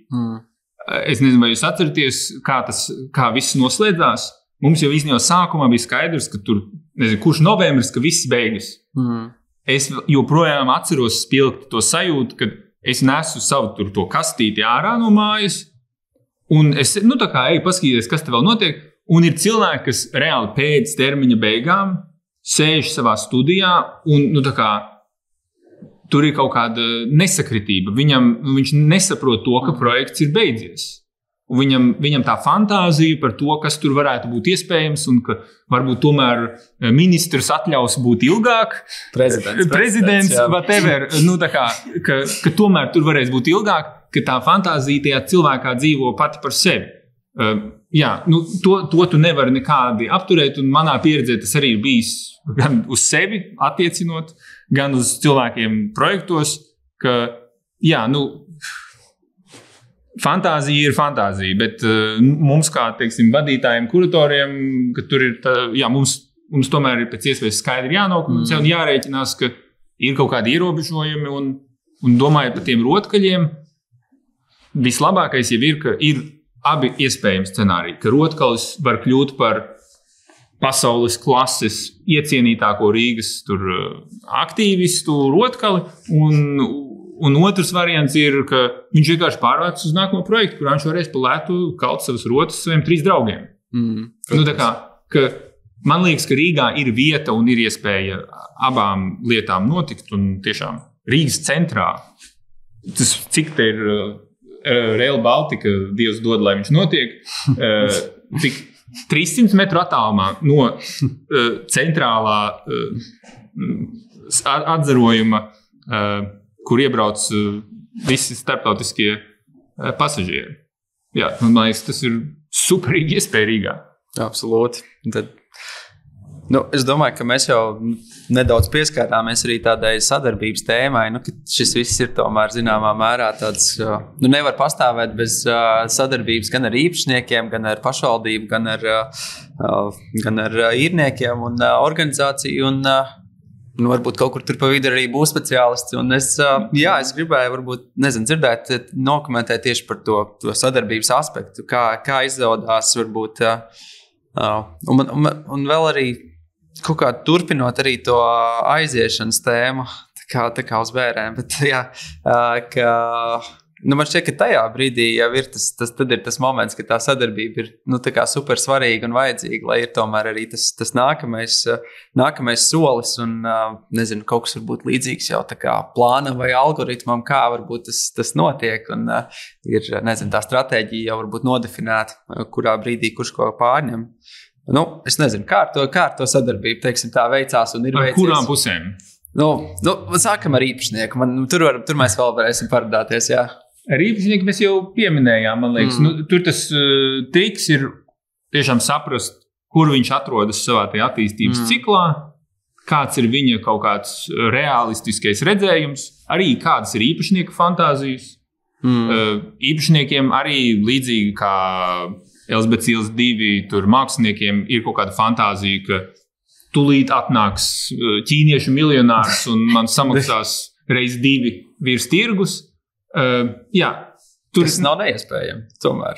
Es nezinu, vai jūs atceraties, kā viss noslēdzās. Mums jau īstenībā sākumā bija skaidrs, ka tur, nezinu, kurš novembris, ka viss beigas. Es joprojām atceros spilgti to sajūtu, kad es nesu savu tur to kastīti ārā no mājas, un es, tā kā eju paskatīties, kas te vēl notiek, un ir cilvēki, kas reāli pēc termiņa beigām sēž savā studijā, un, tā kā tur ir kaut kāda nesakritība. Viņš nesaprot to, ka projekts ir beidzies. Un viņam tā fantāzija par to, kas tur varētu būt iespējams, un ka varbūt tomēr ministrs atļaus būt ilgāk. Prezidents whatever. Ka tomēr tur varēs būt ilgāk, ka tā fantāzija tajā cilvēkā dzīvo pati par sevi. To tu nevari nekādi apturēt, un manā pieredzē tas arī ir bijis gan uz sevi attiecinot, gan uz cilvēkiem projektos, ka, fantāzija ir fantāzija, bet mums kā, teiksim, vadītājiem, kuratoriem, ka tur ir, mums tomēr ir pēc iespējas skaidri jānokomunicē un jārēķinās, ka ir kaut kādi ierobežojumi un domājot par tiem rotkaļiem, vislabākais jau ir, ka ir abi iespējami scenāriji, ka rotkalis var kļūt par pasaules klases iecienītāko Rīgas aktīvistu rotkali, un otrs variants ir, ka viņš vienkārši pārvāks uz nākamo projektu, kurā viņš varēs pa lētu kalt savas rotas saviem 3 draugiem. Man liekas, ka Rīgā ir vieta un ir iespēja abām lietām notikt, un tiešām Rīgas centrā, tas cik te ir Rail Baltica, Dievs dod, lai viņš notiek, cik 300 metru attālumā no centrālā atzarojuma, kur iebrauc visi starptautiskie pasažieri. Jā, man liekas, tas ir superīgi iespēja Rīgā. Absolūti. Tad, es domāju, ka mēs jau nedaudz pieskārāmies arī tādai sadarbības tēmai, ka šis viss ir tomēr zināmā mērā tāds, nevar pastāvēt bez sadarbības gan ar īpašniekiem, gan ar pašvaldību, gan ar īrniekiem un organizāciju un varbūt kaut kur tur pa vidu arī būs speciālisti. Un es gribēju varbūt, dzirdēt, nokomentēt tieši par to sadarbības aspektu, kā izdodas varbūt, un vēl arī kaut kā turpinot arī to aiziešanas tēmu, tā kā uz vērēm, bet jā, ka... man šķiet, ka tajā brīdī jau ir tas moments, ka tā sadarbība ir tā kā super svarīga un vajadzīga, lai ir tomēr arī tas nākamais solis un, nezinu, kaut kas varbūt līdzīgs jau tā kā plānam vai algoritmam, kā varbūt tas notiek un ir, nezinu, tā stratēģija jau varbūt nodefinēta, kurā brīdī kurš ko pārņem. Es nezinu, kā ar to sadarbību, teiksim, tā veicās un ir veicies. Ar kurām pusēm? Sākam ar īpašnieku. Tur mēs vēl varēsim parādāties, jā. Ar īpašnieku mēs jau pieminējām, man liekas. Tur tas triks ir tiešām saprast, kur viņš atrodas savā tajā attīstības ciklā, kāds ir viņa kaut kāds realistiskais redzējums, arī kādas ir īpašnieka fantāzijas. Īpašniekiem arī līdzīgi kā Elzbiets Ielas 2, tur māksliniekiem ir kaut kāda fantāzija, ka tūlīt atnāks ķīniešu miljonārs un man samaksās reiz 2 virs tirgus. Jā, tas nav neiespējami, tomēr.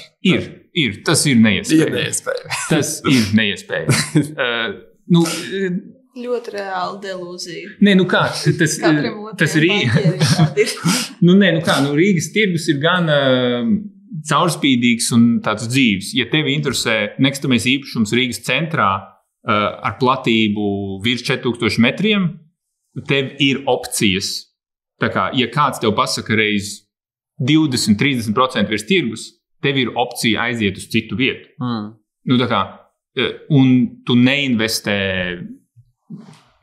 Tas ir neiespējami. Tas ir neiespējami. Ļoti reāli delūzija. Kā? Tas ir Rīgas tirgus ir gan caurspīdīgs un tāds dzīves. Ja tevi interesē nekustamais īpašums Rīgas centrā ar platību virs 4000 metriem, tev ir opcijas. Tā kā, ja kāds tev pasaka reiz 20-30% virs tirgus, tev ir opcija aiziet uz citu vietu. Un tu neinvestē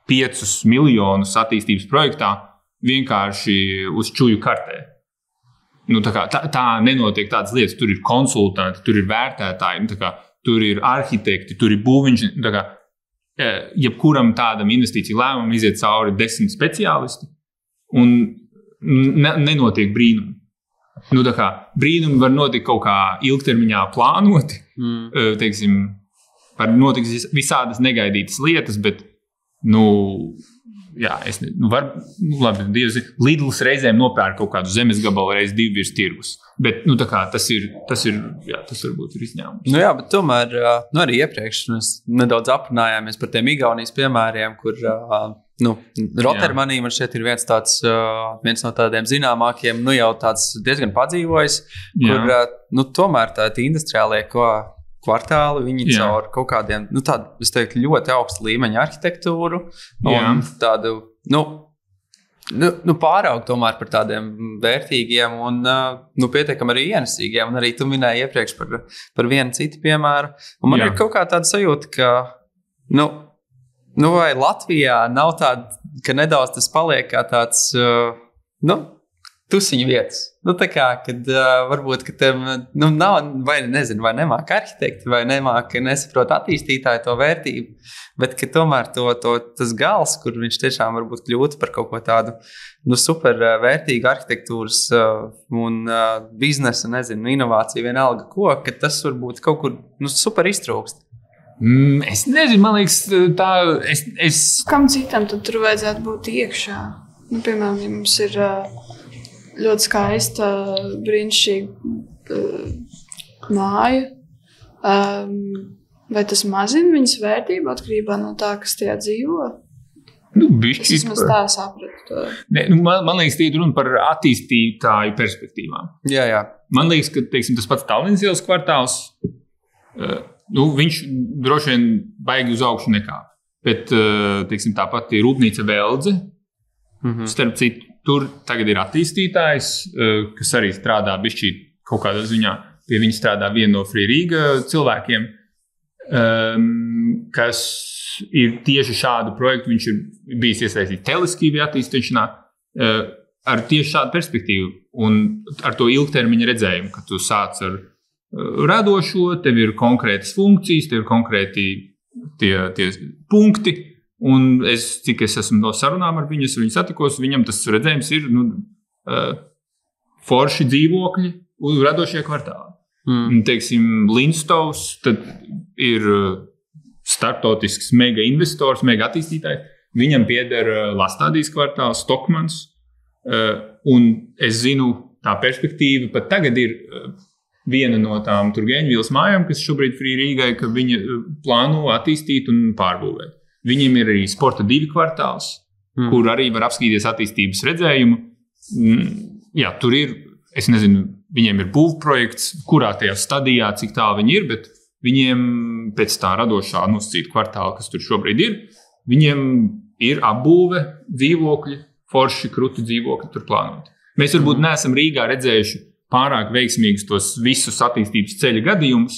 5 miljonus attīstības projektā vienkārši uz čuju kartē. Tā nenotiek tādas lietas. Tur ir konsultanti, tur ir vērtētāji, tur ir arhitekti, tur ir būvnieki. Jebkuram tādam investīciju lēmumam iziet cauri 10 speciālisti un nenotiek brīnumi. Brīnumi var notikt kaut kā ilgtermiņā plānoti. Teiksim, var notikt visādas negaidītas lietas, bet, Lidls reizēm nopērk kaut kādu zemes gabalu reiz 2 virs tirgus. Bet, tas varbūt ir izņēmums. Bet tomēr, arī iepriekš mēs nedaudz aprunājāmies par tiem Igaunijas piemēriem, kur, Rotermanī man šeit ir viens no tādiem zināmākiem, jau tāds diezgan padzīvojis, kur, tomēr tādi industriālie kvartāli, viņi caur kaut kādiem, es teiktu, ļoti augsta līmeņa arhitektūru un tādu, pāraugt tomēr par tādiem vērtīgiem un, pietiekam arī ienesīgiem. Un arī tu minēji iepriekš par vienu citu piemēru. Un man ir kaut kā tāda sajūta, ka, vai Latvijā nav tāda, ka nedaudz tas paliek kā tāds, tusiņu vietas. Tā kā, kad varbūt, ka tev nav, vai nezinu, vai nemāk arhitekti, vai nesaprot attīstītāji to vērtību, bet ka tomēr tas gals, kur viņš tiešām varbūt kļūtu par kaut ko tādu super vērtīgu arhitektūras un biznesa, inovāciju vienalga ko, ka tas varbūt kaut kur super iztrūkst. Es nezinu, man liekas, Kam citam tad tur vajadzētu būt iekšā? Piemēram, ja mums ir ļoti skaista, brīnišķīga māja. Vai tas mazina viņas vērtību atkarībā no tā, kas tajā dzīvo? Es vismaz tā sapratu to. Man liekas, tie ir runa par attīstītāju perspektīvām. Jā. Man liekas, ka tas pats Tallinas ielas kvartāls, viņš droši vien baigi uz augšu nekāp. Bet tāpat ir rūpnīca Veldze. Starp citu, tur tagad ir attīstītājs, kas arī strādā bišķīt kaut kādā ziņā. Pie viņa strādā viena no Free Riga cilvēkiem, kas ir tieši šādu projektu. Viņš ir bijis iesaistīts teleskīvi attīstīšanā ar tieši šādu perspektīvu un ar to ilgtermiņa redzējumu, ka tu sāc ar radošo, tev ir konkrētas funkcijas, tev ir konkrēti tie punkti. Un cik es esmu no sarunām ar viņu, satikos, viņam tas redzējums ir forši dzīvokļi un radošie kvartāli. Teiksim, Linstovs tad ir startautisks mega investors, mega attīstītājs. Viņam pieder Lastādijas kvartāls, Stokmans. Un es zinu, tā perspektīva pat tagad ir viena no tām Turgeņvīlas mājām, kas šobrīd Free Rīgai, ka viņa plāno attīstīt un pārbūvēt. Viņiem ir arī Sporta 2 kvartāls, kur arī var apskatīties attīstības redzējumu. Jā, tur ir, es nezinu, viņiem ir būvprojekts, kurā tajā stadijā, cik tālu viņi ir, bet viņiem pēc tā radošā nosacīta kvartāla, kas tur šobrīd ir, viņiem ir apbūve dzīvokļi, forši kruti dzīvokļi tur plānoti. Mēs varbūt neesam Rīgā redzējuši pārāk veiksmīgus tos visus attīstības ceļa gadījumus,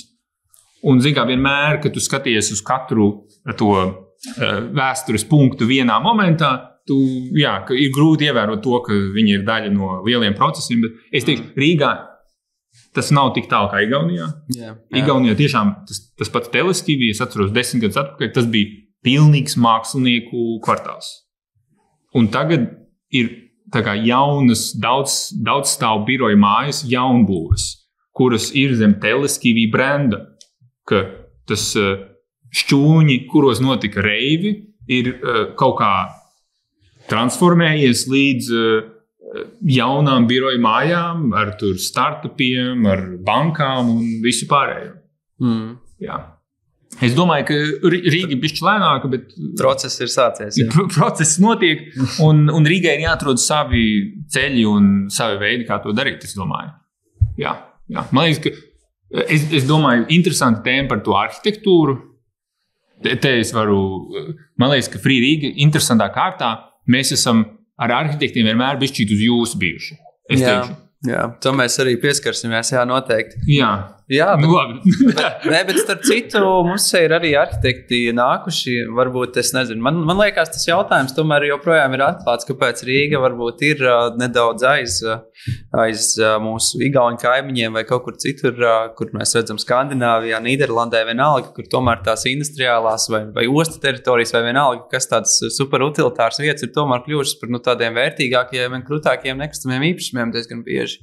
un, zin kā, vienmēr, kad tu skaties uz katru to vēstures punktu vienā momentā, ka ir grūti ievērot to, ka viņi ir daļa no lieliem procesiem, bet es teikšu, Rīgā tas nav tik tālu kā Igaunijā. Igaunijā tiešām tas pats Teleskivī, es atceros 10 gadus atpakaļ, tas bija pilnīgs mākslinieku kvartāls. Un tagad ir tā kā jaunas, daudz stāvu biroju mājas, jaunbūves, kuras ir zem Teleskivī brenda, ka tas šķūņi, kuros notika reivi, ir kaut kā transformējies līdz jaunām biroju mājām, ar tur startupiem, ar bankām un visu pārējo. Jā. Es domāju, ka Rīga ir bišķi lēnāka, bet process ir sācies. Process notiek, un Rīgai ir jāatrod savi ceļi un savi veidi, kā to darīt, es domāju. Jā. Man liekas, ka es domāju, interesanti tēma par to arhitektūru. Te es varu, man liekas, ka Free Rīga interesantā kārtā mēs esam ar arhitektiem vienmēr bišķīt uz jūsu bijuši. Es teikšu. Jā, to mēs arī pieskarsimies, noteikti. Jā, bet starp citu, mums ir arī arhitekti nākuši, varbūt, es nezinu, man liekas, tas jautājums tomēr joprojām ir atklāts, kāpēc Rīga varbūt ir nedaudz aiz mūsu igauņu kaimiņiem vai kaut kur citur, kur mēs redzam Skandināvijā, Nīderlandē vienalga, kur tomēr tās industriālās vai ostu teritorijas vai vienalga, kas tāds superutilitārs vietas ir tomēr kļuvušas par tādiem vērtīgākajiem un krūtākajiem nekustamiem īpašumiem diezgan bieži.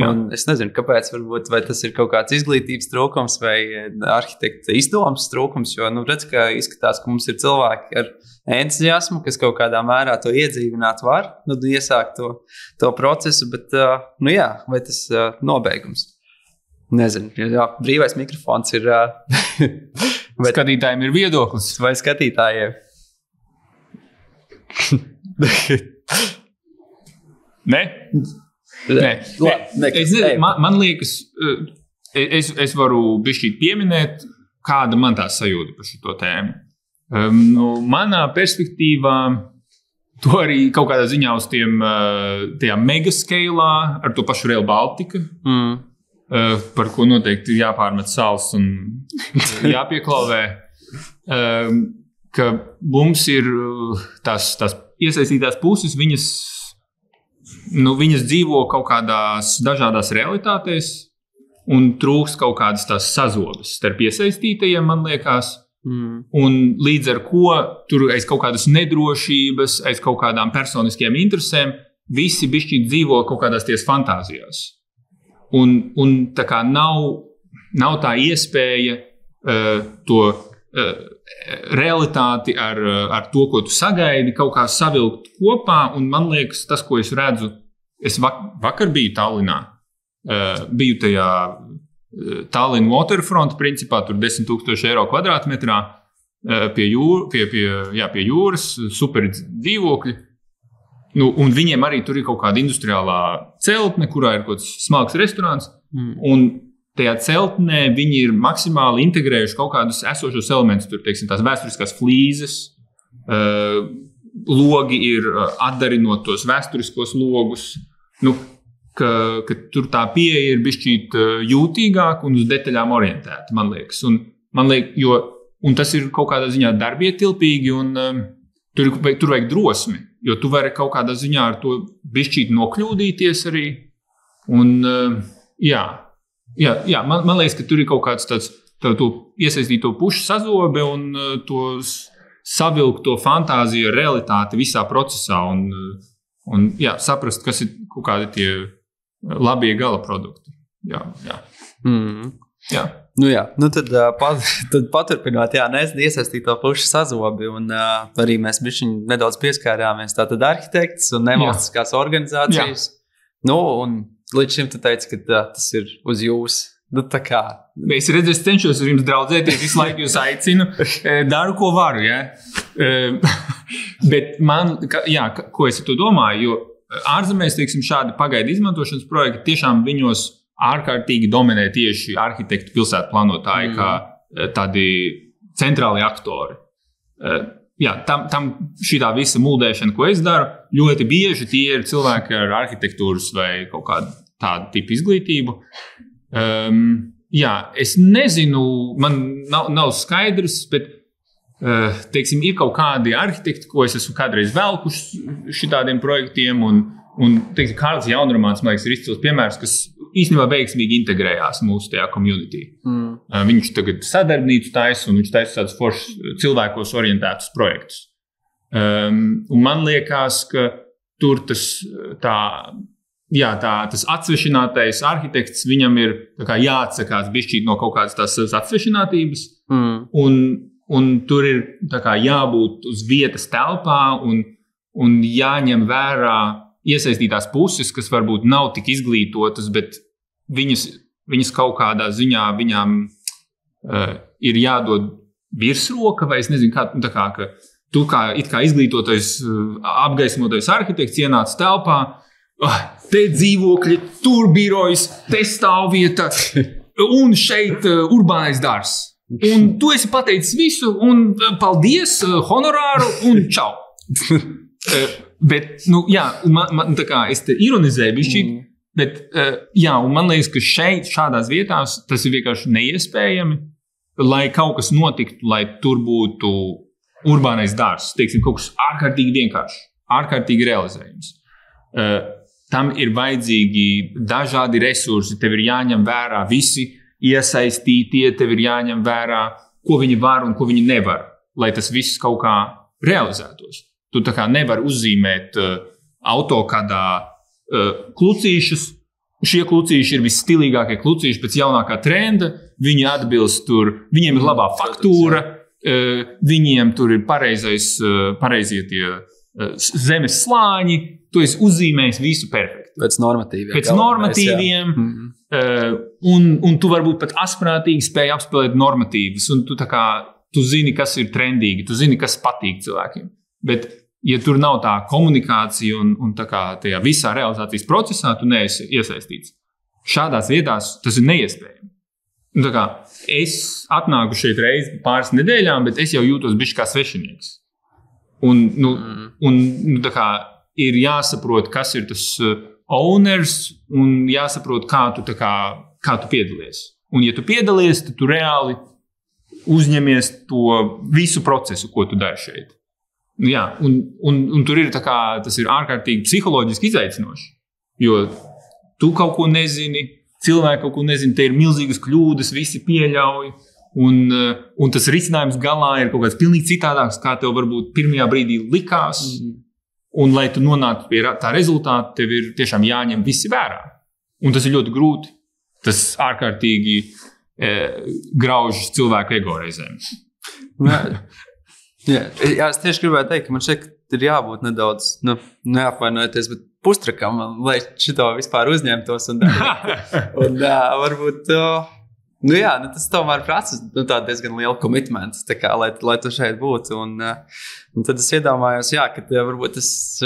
Un es nezinu, kāpēc varbūt, vai tas ir kaut kāds izglītības trūkums vai arhitekta izdomas trūkums, jo, redz, ka izskatās, ka mums ir cilvēki ar entuziasmu, kas kaut kādā mērā to iedzīvināt var, iesākt to procesu, bet, vai tas nobeigums? Nezinu, brīvais mikrofons ir... Bet skatītājiem ir viedoklis. Vai skatītājiem? Ne? Man liekas, es varu bišķīt pieminēt, kāda man tā sajūta par šito tēmu. Manā perspektīvā, to arī kaut kādā ziņā uz tajā megaskeilā ar to pašu Rail Baltica, par ko noteikti ir jāpārmet sāls un jāpieklauvē, ka mums ir tās iesaistītās puses, viņas dzīvo kaut kādās dažādās realitātēs un trūkst kaut kādas tās sazobes starp iesaistītajiem, man liekas. Un līdz ar ko tur aiz kaut kādas nedrošības, aiz kaut kādām personiskajām interesēm, visi bišķi dzīvo kaut kādās ties fantāzijās. Un tā kā nav tā iespēja to realitāti ar to, ko tu sagaidi, kaut kā savilkt kopā, un man liekas, tas, ko es redzu, es vakar biju Tallinā, biju tajā Tallinn Waterfront, principā tur 10,000 eiro kvadrātmetrā, pie jūras, super dzīvokļi, un viņiem arī tur ir kaut kāda industriālā celtne, kurā ir kaut kāds smalks restorāns, un tajā celtnē viņi ir maksimāli integrējuši kaut kādus esošos elementus, tur, teiksim, tās vēsturiskās flīzes, logi ir atdarinot tos vēsturiskos logus, ka tur tā pieeja ir bišķīt jūtīgāk un uz detaļām orientēta, man liekas. Un tas ir kaut kādā ziņā darbietilpīgi, un tur vajag drosmi, jo tu vari kaut kādā ziņā ar to bišķīt nokļūdīties arī. Un, man liekas, ka tur ir kaut kāds tāds to iesaistīto pušu sazobe un to savilkto fantāziju ar realitāti visā procesā un saprast, kas ir kaut kādi tie labie gala produkti. Tad paturpinot, iesaistīto pušu sazobi, un arī mēs bišķiņ nedaudz pieskārāmies tātad arhitekts un nevalstiskās organizācijas. Un līdz šim tu teici, ka tas ir uz jūsu Nu, tā kā. Es redzu, es cenšos ar jums draudzēties, visu laiku jūs aicinu, daru, ko varu, ja? Bet man, ko es ar to domāju, jo ārzemēs, teiksim, šādi pagaidu izmantošanas projekti, tiešām viņos ārkārtīgi dominē tieši arhitektu pilsētu plānotāji, kā tādi centrāli aktori. Tam šitā visa muldēšana, ko es daru, ļoti bieži tie ir cilvēki ar arhitektūras vai kaut kādu tādu tipu izglītību. Es nezinu, man nav skaidrs, bet teiksim, ir kaut kādi arhitekti, ko es esmu kādreiz velkuši šitādiem projektiem, un teiksim, Kārlis Jaunromāns, man liekas, ir izcils piemērs, kas īstenībā veiksmīgi integrējās mūsu tajā community. Viņš tagad sadarbnīcu taisa, un viņš taisa tādus foršus cilvēkos orientētus projektus. Un man liekas, ka tur tas atsvešinātais arhitekts, viņam ir jāatsakās bišķīt no kaut kādas tās atsvešinātības, un tur ir jābūt uz vietas telpā un jāņem vērā iesaistītās puses, kas varbūt nav tik izglītotas, bet viņas kaut kādā ziņā viņām ir jādod virsroka, vai es nezinu, ka tu kā izglītotais, apgaismotais arhitekts ienāc telpā, te dzīvokļi, tur birojas, te stāvvieta, un šeit urbānais dārs. Un tu esi pateicis visu, un paldies, honorāru, un čau. Bet, man es te ironizēju bišķīt, bet, un man liekas, ka šādās vietās tas ir vienkārši neiespējami, lai kaut kas notiktu, lai tur būtu urbānais dārs, teiksim, kaut kas ārkārtīgi vienkārši, ārkārtīgi realizējums. Tam ir vajadzīgi dažādi resursi, tev ir jāņem vērā visi iesaistītie, tev ir jāņem vērā, ko viņi var un ko viņi nevar, lai tas viss kaut kā realizētos. Tu tā kā nevar uzzīmēt autokadā klucīšus. Šie klucīši ir visstilīgākie klucīši pēc jaunākā trenda. Viņi atbilst tur, viņiem ir labā faktūra, viņiem tur ir pareizie tie zemes slāņi. Tu esi uzzīmējis visu perfekti. Pēc normatīviem. Un tu varbūt pat asprātīgi spēj apspēlēt normatīvas. Un tu zini, kas ir trendīgi, tu zini, kas patīk cilvēkiem. Bet, ja tur nav tā komunikācija un tajā visā realizācijas procesā, tu neesi iesaistīts. Šādās vietās tas ir neiespējami. Es atnāku šeit reizi pāris nedēļām, bet es jau jūtos bišķi kā svešinieks. Un ir jāsaprot, kas ir tas owners, un jāsaprot, kā tu piedalies. Un, ja tu piedalies, tad tu reāli uzņemies to visu procesu, ko tu dari šeit. Un tur ir tas ir ārkārtīgi psiholoģiski izaicinoši, jo tu kaut ko nezini, cilvēki kaut ko nezina, te ir milzīgas kļūdas, visi pieļauj, un tas risinājums galā ir kaut kāds pilnīgi citādāks, kā tev varbūt pirmajā brīdī likās, un lai tu nonāktu pie tā rezultāta, tev ir tiešām jāņem visi vērā. Un tas ir ļoti grūti, tas ārkārtīgi grauž cilvēku ego reizēm. Es tieši gribēju teikt, ka man šeit ir jābūt nedaudz, neapvainojoties, bet pustrakam, lai šito vispār uzņemtos un varbūt, tas tomēr prasa diezgan liela commitment, lai tu šeit būtu, un tad es iedomājos, ka varbūt tas,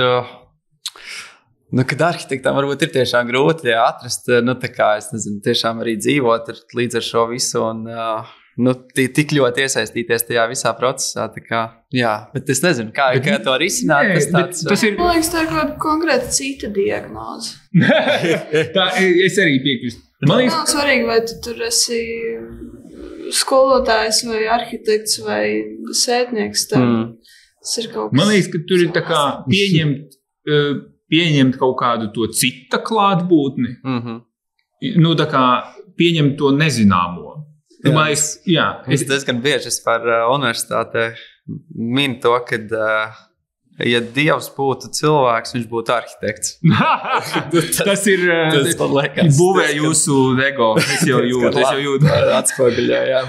kad arhitektam varbūt ir tiešām grūti atrast, es nezinu, tiešām arī dzīvot līdz ar šo visu, un tik ļoti iesaistīties tajā visā procesā, bet es nezinu, kā to risināt. Tas ir... Man liekas, tā ir kaut kāda konkrēta cita diagnoze. Es arī piekrīstu. Man liekas, svarīgi, vai tu tur esi skolotājs vai arhitekts vai sētnieks. Tas ir kaut kas... Man liekas, ka tur ir tā kā pieņemt kaut kādu to cita klātbūtni. Tā kā pieņemt to nezināmo. Es diezgan bieži par universitātē minu to, ka, ja Dievs būtu cilvēks, viņš būtu arhitekts. Tas ir būvē jūsu ego. Es jau jūtu. Atspoguļā, jā.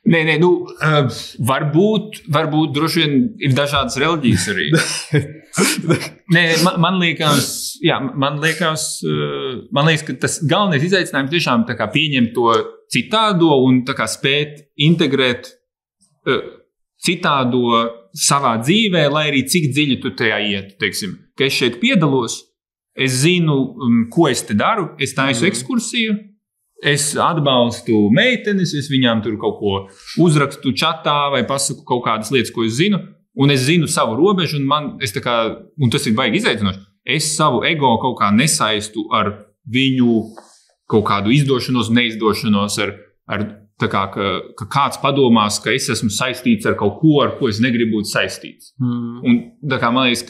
Nē, varbūt droši vien ir dažādas reliģijas arī. Man liekas, man liekas, ka tas galvenais izaicinājums tiešām tā kā pieņemt to citādo un tā kā spēt integrēt citādo savā dzīvē, lai arī cik dziļi tu tajā ietu, teiksim, ka es šeit piedalos, es zinu, ko es te daru, es taisu ekskursiju, es atbalstu meitenes, es viņām tur kaut ko uzrakstu čatā vai pasaku kaut kādas lietas, ko es zinu, un es zinu savu robežu, un tas ir baigi izaicinoši. Es savu ego kaut kā nesaistu ar viņu kaut kādu izdošanos, neizdošanos, ar tā kā, ka kāds padomās, ka es esmu saistīts ar kaut ko, ar ko es negribu būt saistīts. Un tā kā man liekas,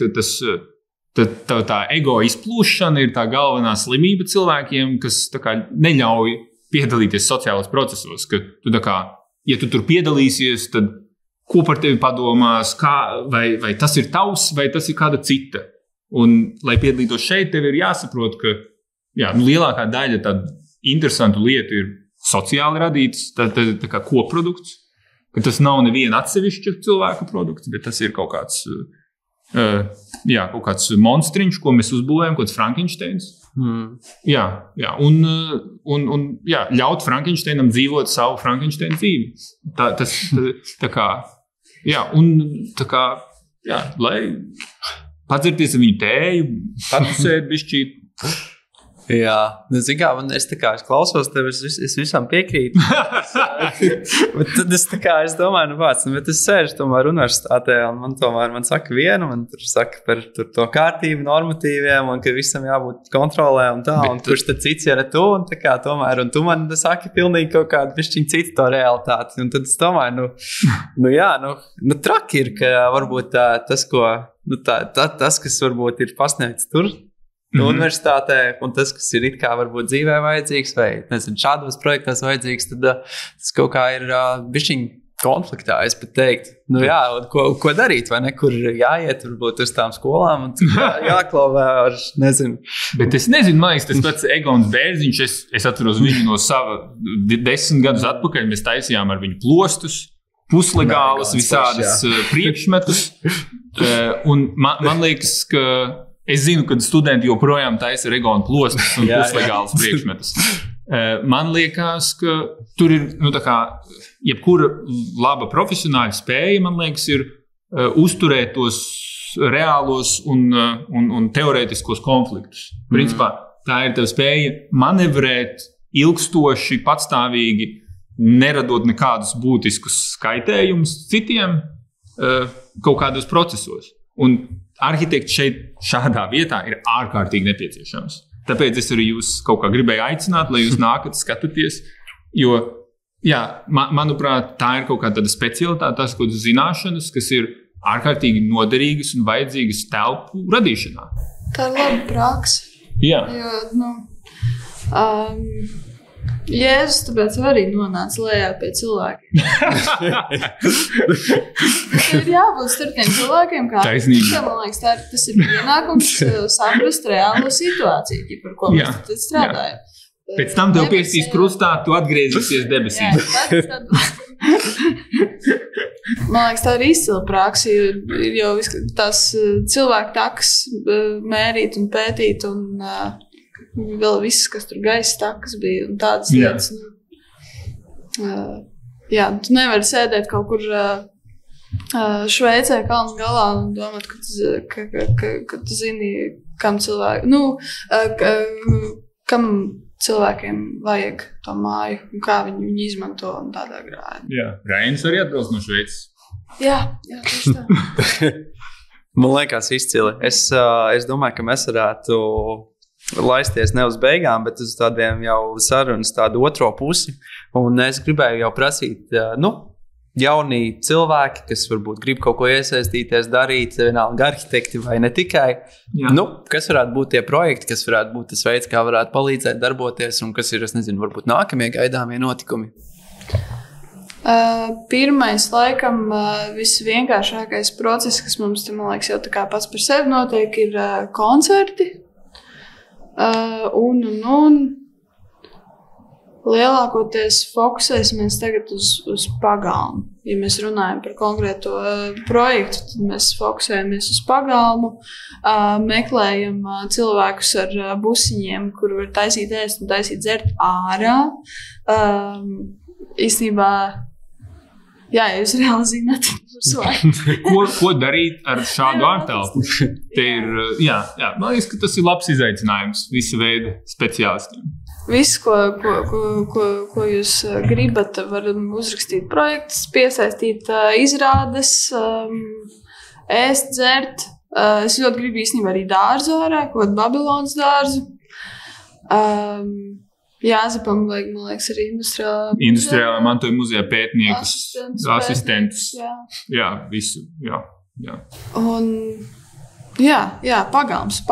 ka tā ego izplūšana ir tā galvenā slimība cilvēkiem, kas tā kā neļauj piedalīties sociālos procesos. Ka tu tā kā, ja tu tur piedalīsies, tad ko par tevi padomās, vai tas ir tavs, vai tas ir kāda cita. Un, lai piedalītos šeit, tev ir jāsaprot, ka lielākā daļa tādu interesantu lietu ir sociāli radīts, tā kā koprodukts, ka tas nav neviena atsevišķa cilvēka produkts, bet tas ir kaut kāds monstriņš, ko mēs uzbūvējam, kaut kāds Frankensteins. Un ļaut Frankensteinam dzīvot savu Frankensteina dzīvi. Lai padzirties ar viņu tēju, patusēt bišķīt. Jā, es klausos tev, es visam piekrītu. Bet tad es domāju, bet es sēžu tomēr universitātē, un man saka vienu, man tur saka par to kārtību, normatīviem, un ka visam jābūt kontrolē un tā, un kurš tad cits, ja ne tu, un tā kā tomēr, un tu man saki pilnīgi kaut kādu pišķiņu citu to realitāti, un tad es domāju, traki ir, ka varbūt tas, kas varbūt ir pasniegts tur, universitātē, un tas, kas ir it kā varbūt dzīvē vajadzīgs, vai, nezinu, šādos projektos vajadzīgs, tad tas kaut kā ir bišķiņ konfliktā, es pat teiktu. Ko darīt, vai ne, kur jāiet, varbūt uz tām skolām, un jāklauvē ar, nezinu. Bet es nezinu, man liekas, tas pats Egons Bērziņš, es atceros viņu no sava 10 gadus atpakaļ, mēs taisījām ar viņu plostus, puslegālas, visādas priekšmetus, un man liekas, ka es zinu, ka studenti joprojām taisa ar Egonu plostus un puslegālas priekšmetus. Man liekas, ka tur ir, jebkura laba profesionāla spēja, man liekas, ir uzturēt tos reālos un teorētiskos konfliktus. Principā, tā ir tev spēja manevrēt ilgstoši, patstāvīgi, neradot nekādus būtiskus skaitējumus citiem kaut kādos procesos. Un arhitekts šeit šādā vietā ir ārkārtīgi nepieciešams. Tāpēc es arī jūs kaut kā gribēju aicināt, lai jūs nākat, skatāties, jo, manuprāt, tā ir kaut kāda specialitāte, tās kaut kādas zināšanas, kas ir ārkārtīgi noderīgas un vajadzīgas telpu radīšanā. Tā ir laba praksa. Jā. Jo, Jēzus tāpēc arī nonāca lejā pie cilvēkiem. Ir jābūt starp tiem cilvēkiem, kā taisnība. Man liekas, tas ir pienākums saprast reālo situāciju, par ko mēs tad strādājam. Pēc tam tev piestīs krustā, tu atgriezīsies debesīs. Man liekas, tā ir izcila praksa, ir jau tās cilvēku takas mērīt un pētīt un vēl viss, kas tur gaisa takas bija un tādas lietas. Tu nevari sēdēt kaut kur Šveicē kalnu galā un domāt, ka tu zini, kam cilvēki, kam cilvēkiem vajag to māju un kā viņi izmanto un tādā grādā. Jā, Rainis arī atbrauc no Šveices. Jā, tieši tā. Man liekas izcili. Es domāju, ka mēs varētu laisties ne uz beigām, bet uz tādiem jau sarunas tādu otro pusi. Un es gribēju jau prasīt, jauni cilvēki, kas varbūt grib kaut ko iesaistīties, darīt, vienalga arhitekti vai ne tikai. Kas varētu būt tie projekti, kas varētu būt tas veids, kā varētu palīdzēt darboties un kas ir, es nezinu, varbūt nākamie gaidāmie notikumi? Pirmais, laikam, visvienkāršākais process, kas mums, man liekas, jau tā kā pats par sevi notiek, ir koncerti. lielākoties fokusēsimies tagad uz pagalmu. Ja mēs runājam par konkrēto projektu, tad mēs fokusējamies uz pagalmu, meklējam cilvēkus ar busiņiem, kur var taisīt ēst un taisīt dzert ārā. Īstenībā, jā, jūs reāli zināt, ko darīt ar šādu ārtelpu? Te ir, jā, man liekas, ka tas ir labs izaicinājums visa veida speciālistiem. Viss, ko jūs gribat, varam uzrakstīt projektus, piesaistīt izrādes, ēst, dzert. Es ļoti gribu īstenībā arī dārzu ārā, kaut kādu Babilonas dārzu. Jāzepam vajag, man liekas, arī industriālā mantojuma muzejā pētniekus, asistentus. Jā, visu, jā. Un, jā, pagalms.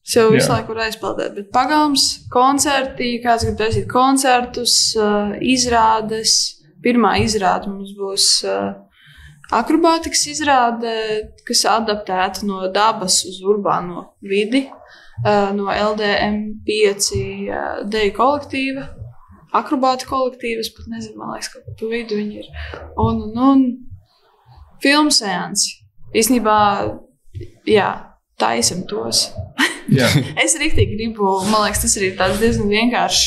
Es jau visu laiku varu aizpildēt, bet pagalms, koncerti, kāds grib taisīt koncertus, izrādes. Pirmā izrāde mums būs akrobātikas izrāde, kas adaptēta no dabas uz urbāno vidi, no LDM5 deju kolektīva, akrobāta kolektīvas, pat nezinu, man liekas, kaut pa vidu viņi ir. Un filmu seansi. Īstenībā, jā, taisam tos. Es riktīgi gribu, man liekas, tas arī tāds diezgan vienkāršs,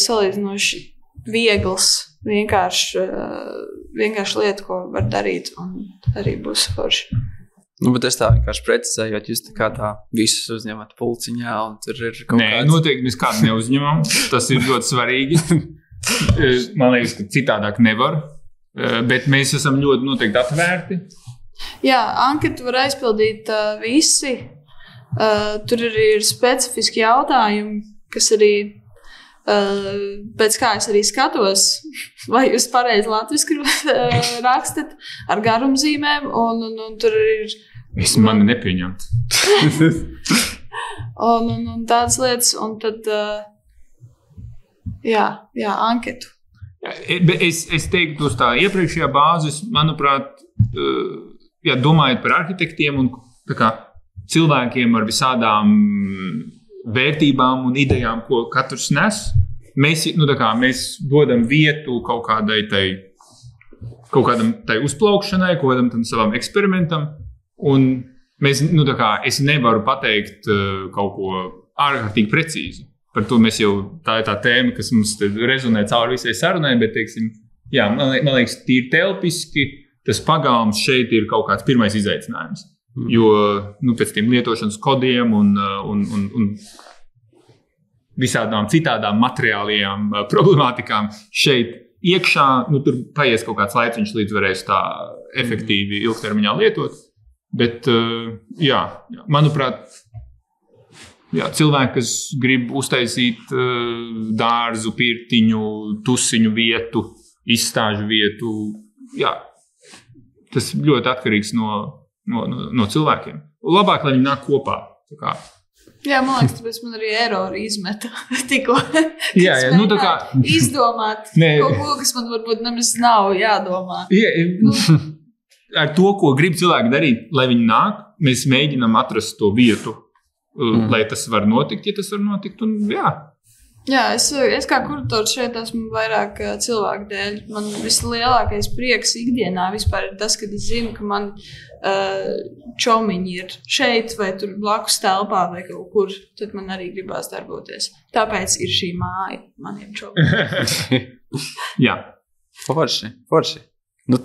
salīdzinoši viegls, vienkārši lieta, ko var darīt, un arī būs forši. Bet es tā vienkārši precizēju, jo jūs tā visus uzņemat pulciņā, un tur ir kaut kāds... Nē, noteikti mēs kādu neuzņemam, tas ir ļoti svarīgi. Man liekas, ka citādāk nevar, bet mēs esam ļoti noteikti atvērti. Jā, anketu var aizpildīt visi. Tur arī ir specifiski jautājumi, kas arī, pēc kā es arī skatos, vai jūs pareizi latviski rakstat ar garumzīmēm, un tur ir... Es mani nepieņemt. un tādas lietas, un tad, jā, anketu. Es teiktu uz tā iepriekšējā bāzes, manuprāt, domājot par arhitektiem un tā kā cilvēkiem ar visādām vērtībām un idejām, ko katrs nes, mēs dodam vietu kaut kādam tai uzplaukšanai, kaut kādam tam savam eksperimentam, un mēs, es nevaru pateikt kaut ko ārkārtīgi precīzi. Par to mēs jau, tā ir tā tēma, kas mums rezonē cauri visai sarunai, bet, teiksim, jā, man liekas, tīri telpiski, tas pagalms šeit ir kaut kāds pirmais izaicinājums. Jo pēc tiem lietošanas kodiem un visādām citādām materiālajām problemātikām šeit iekšā, tur paies kaut kāds laiciņš, līdz varēs tā efektīvi ilgtermiņā lietot. Bet, manuprāt, cilvēki, kas grib uztaisīt dārzu, pirtiņu, tusiņu vietu, izstāžu vietu, tas ļoti atkarīgs no cilvēkiem. Labāk, lai viņi nāk kopā. Jā, man liekas, tāpēc man arī erori izmeta tikko. Izdomāt kaut ko, kas man varbūt nemaz nav jādomā. Ar to, ko grib cilvēki darīt, lai viņi nāk, mēs mēģinām atrast to vietu, lai tas var notikt, ja tas var notikt. Jā, es kā kurators šeit esmu vairāk cilvēku dēļ. Man vislielākais prieks ikdienā vispār ir tas, kad es zinu, ka man čomiņi ir šeit vai tur blakus telpā vai kaut kur, tad man arī gribās darboties. Tāpēc ir šī māja maniem čomiņiem. Jā. Forši.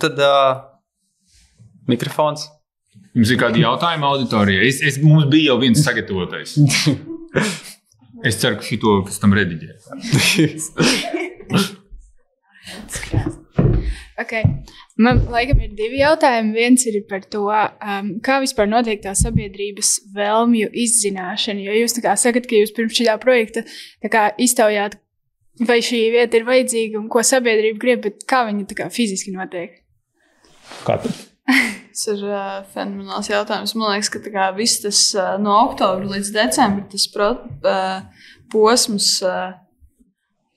Tad mikrofons. Jums ir kādi jautājumi auditorijai? Mums bija jau viens sagatavotais. Es ceru, ka šito pēc tam rediģē. Okay. Man laikam ir 2 jautājumi. Viens ir par to, kā vispār notiek tā sabiedrības vēlmju izzināšana. Jo jūs sakat, ka jūs pirms šī projekta iztaujāt, vai šī vieta ir vajadzīga un ko sabiedrība grib, bet kā viņa fiziski notiek? Kā tad? Tas ir fenomenāls jautājums. Man liekas, ka viss tas no oktobra līdz decembra tas posms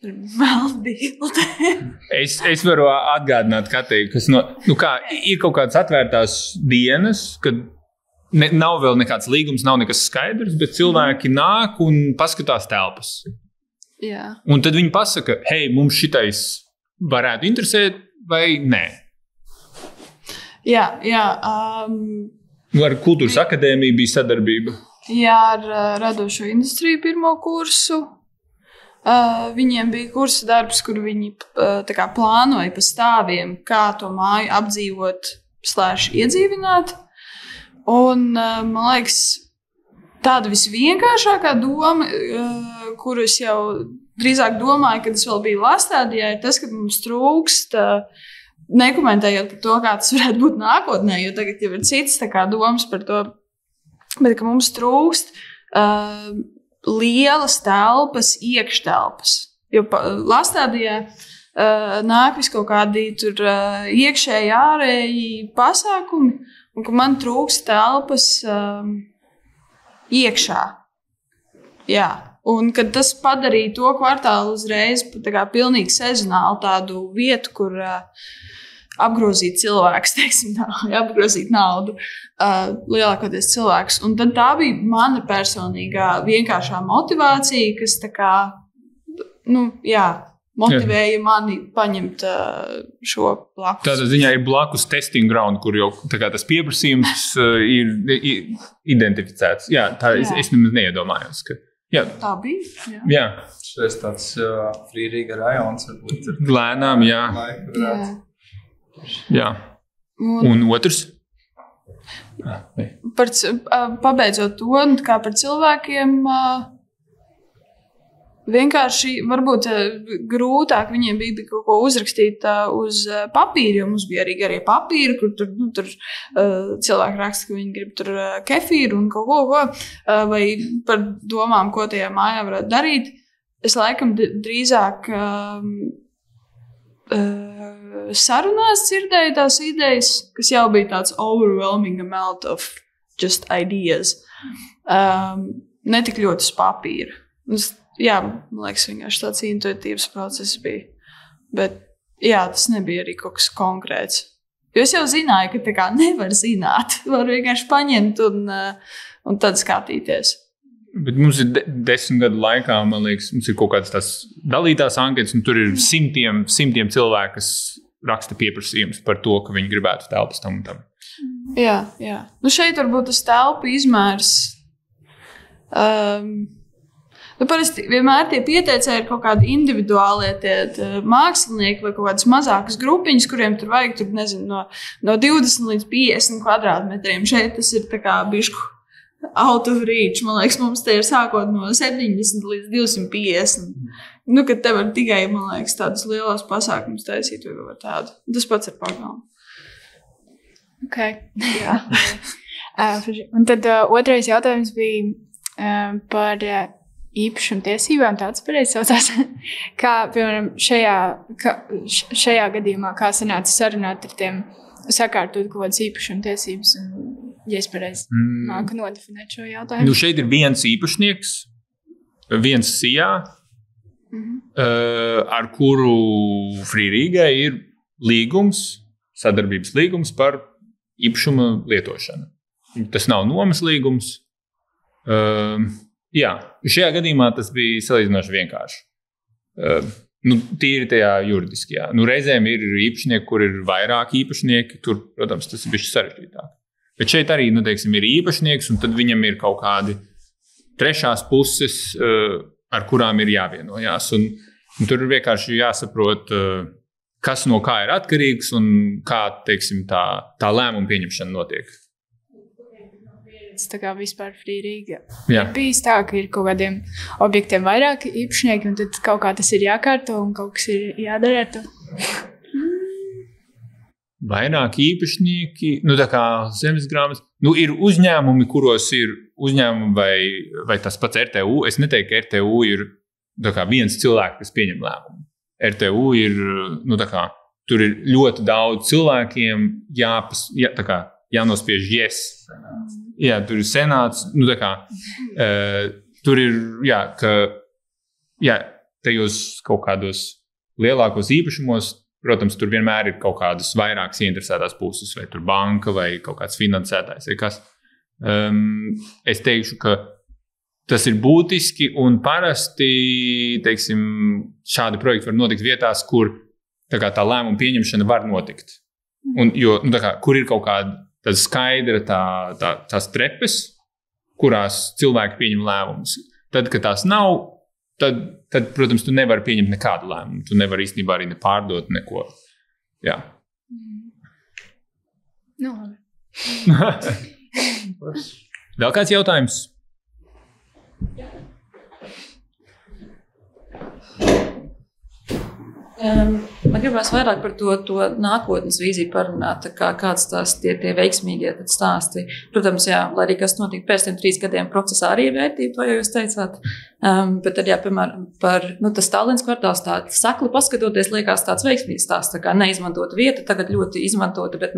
ir meldīgli. Es varu atgādināt, kas ir kaut kādas atvērtās dienas, kad nav vēl nekāds līgums, nav nekas skaidrs, bet cilvēki nāk un paskatās telpas. Jā. Un tad viņi pasaka, hei, mums šitais varētu interesēt vai nē. Jā. Ar Kultūras akadēmiju bija sadarbība. Jā, ar radošo industriju pirmo kursu. Viņiem bija kursa darbs, kur viņi plānoja pa stāviem, kā to māju apdzīvot / iedzīvināt. Un, man liekas, tāda visvienkāršākā doma, kuru es jau drīzāk domāju, kad es vēl biju Lastādijā, ir tas, ka mums trūkst, nekomentējot par to, kā tas varētu būt nākotnē, jo tagad jau ir cits domas par to, bet ka mums trūkst lielas telpas, iekštelpas. Jo Lastādijā nāk vis kaut kādi tur iekšēji, ārēji pasākumi, un ka man trūkst telpas iekšā. Jā. Un kad tas padarīja to kvartālu uzreiz pilnīgi sezonāli tādu vietu, kur apgrozīt cilvēkus, teiksim tā, apgrozīt naudu, lielākoties cilvēkus. Un tad tā bija mana personīgā vienkāršā motivācija, kas motivēja mani paņemt šo blakus. Tādā ziņā ir blakus testing ground, kur jau tas pieprasījums ir identificēts. Jā, tā es nemaz neiedomājos, ka jā. Tā bija. Jā. Šis tāds Frīrīga rajons. Lēnām, jā. Jā. Un otrs? Pabeidzot to, kā par cilvēkiem, vienkārši varbūt grūtāk viņiem bija kaut ko uzrakstīt uz papīra, jo mums bija arī papīra, kur tur cilvēki raksta, ka viņi grib tur kefīru un kaut ko, vai par domām, ko tajā mājā varētu darīt. Es laikam drīzāk sarunās dzirdēju tās idejas, kas jau bija tāds overwhelming amount of just ideas. Ne tik ļoti uz papīra. Jā, man liekas, vienkārši tāds intuitīvs process bija. Bet jā, tas nebija arī kaut kas konkrēts. Jo es jau zināju, ka nevar zināt. Var vienkārši paņemt un tad skatīties. Bet mums ir 10 gadu laikā, man liekas, mums ir kaut kādas tās dalītās anketas, un tur ir simtiem cilvēku, kas raksta pieprasījumus par to, ka viņi gribētu telpas tam un tam. Jā. Šeit varbūt tas telpu izmērs. Parasti vienmēr tie pieteicēji ir kaut kādi individuālie mākslinieki vai kaut kādas mazākas grupiņas, kuriem tur vajag no 20 līdz 50 kvadrātmetriem. Šeit tas ir bišku out of reach. Man liekas, mums te ir sākot no 70 līdz 250. Kad te var tikai, man liekas, tādus lielos pasākumus taisīt vai kaut tādu. Tas pats ir pagalma. Ok. Jā. Un tad otrais jautājums bija par īpašuma tiesībām, tāds pareizi saucās. Kā, piemēram, šajā gadījumā, kā sanāca sarunāt ar tiem sakārtot kaut kādas īpašuma tiesības un, ja es pareizi māku nodefinēt šo jautājumu. Šeit ir viens īpašnieks, viens SIA, ar kuru Frīrīgai ir līgums, sadarbības līgums par īpašuma lietošanu. Tas nav nomas līgums. Jā, šajā gadījumā tas bija salīdzinoši vienkārši. Tīri tajā juridiskajā. Reizēm ir īpašnieki, kur ir vairāk īpašnieki, tur, protams, tas ir bišķi sarežģītāk. Bet šeit arī, ir īpašnieks, un tad viņam ir kaut kādi trešās puses, ar kurām ir jāvienojās. Un tur ir vienkārši jāsaprot, kas no kā ir atkarīgs un kā, teiksim, tā lēmuma pieņemšana notiek. Tā kā vispār Frīrīga. Jā. Bijis tā, ka ir kaut kādiem objektiem vairāk īpašnieki, un tad kaut kā tas ir jākārto un kaut kas ir jādara ar to. Vairāk īpašnieki, tā kā zemesgrāmatas. Ir uzņēmumi, kuros ir uzņēmumi vai tas pats RTU. Es neteiktu, ka RTU ir viens cilvēks, kas pieņem lēmumu. RTU ir, tur ir ļoti daudz cilvēkiem jānospiež yes. Jā, tur ir senāts, tur ir, tajos kaut kādos lielākos īpašumos, protams, tur vienmēr ir kaut kādas vairākas ieinteresētās puses, vai tur banka, vai kaut kāds finansētājs, vai kas. Es teikšu, ka tas ir būtiski un parasti, teiksim, šādi projekti var notikt vietās, kur tā lēmuma pieņemšana var notikt. Un, jo, kur ir kaut kāda tāda skaidra tās trepes, kurās cilvēki pieņem lēmumus. Tad, kad tās nav, tad, protams, tu nevari pieņemt nekādu lēmumu. Tu nevari īstenībā arī nepārdot neko. Jā. Nu, Vēl kāds jautājums? Man gribās vairāk par to nākotnes vīziju parunāt, kāds tās tie veiksmīgie stāsti. Protams, jā, lai arī kas notika pēc tiem 3 gadiem procesā arī vērtība, to jau jūs teicāt. Bet tad, jā, piemēram, par tas Tallinas kvartāls tā sakli paskatoties liekas tāds veiksmīgs stāsts, tā kā neizmantota vieta, tagad ļoti izmantota, bet,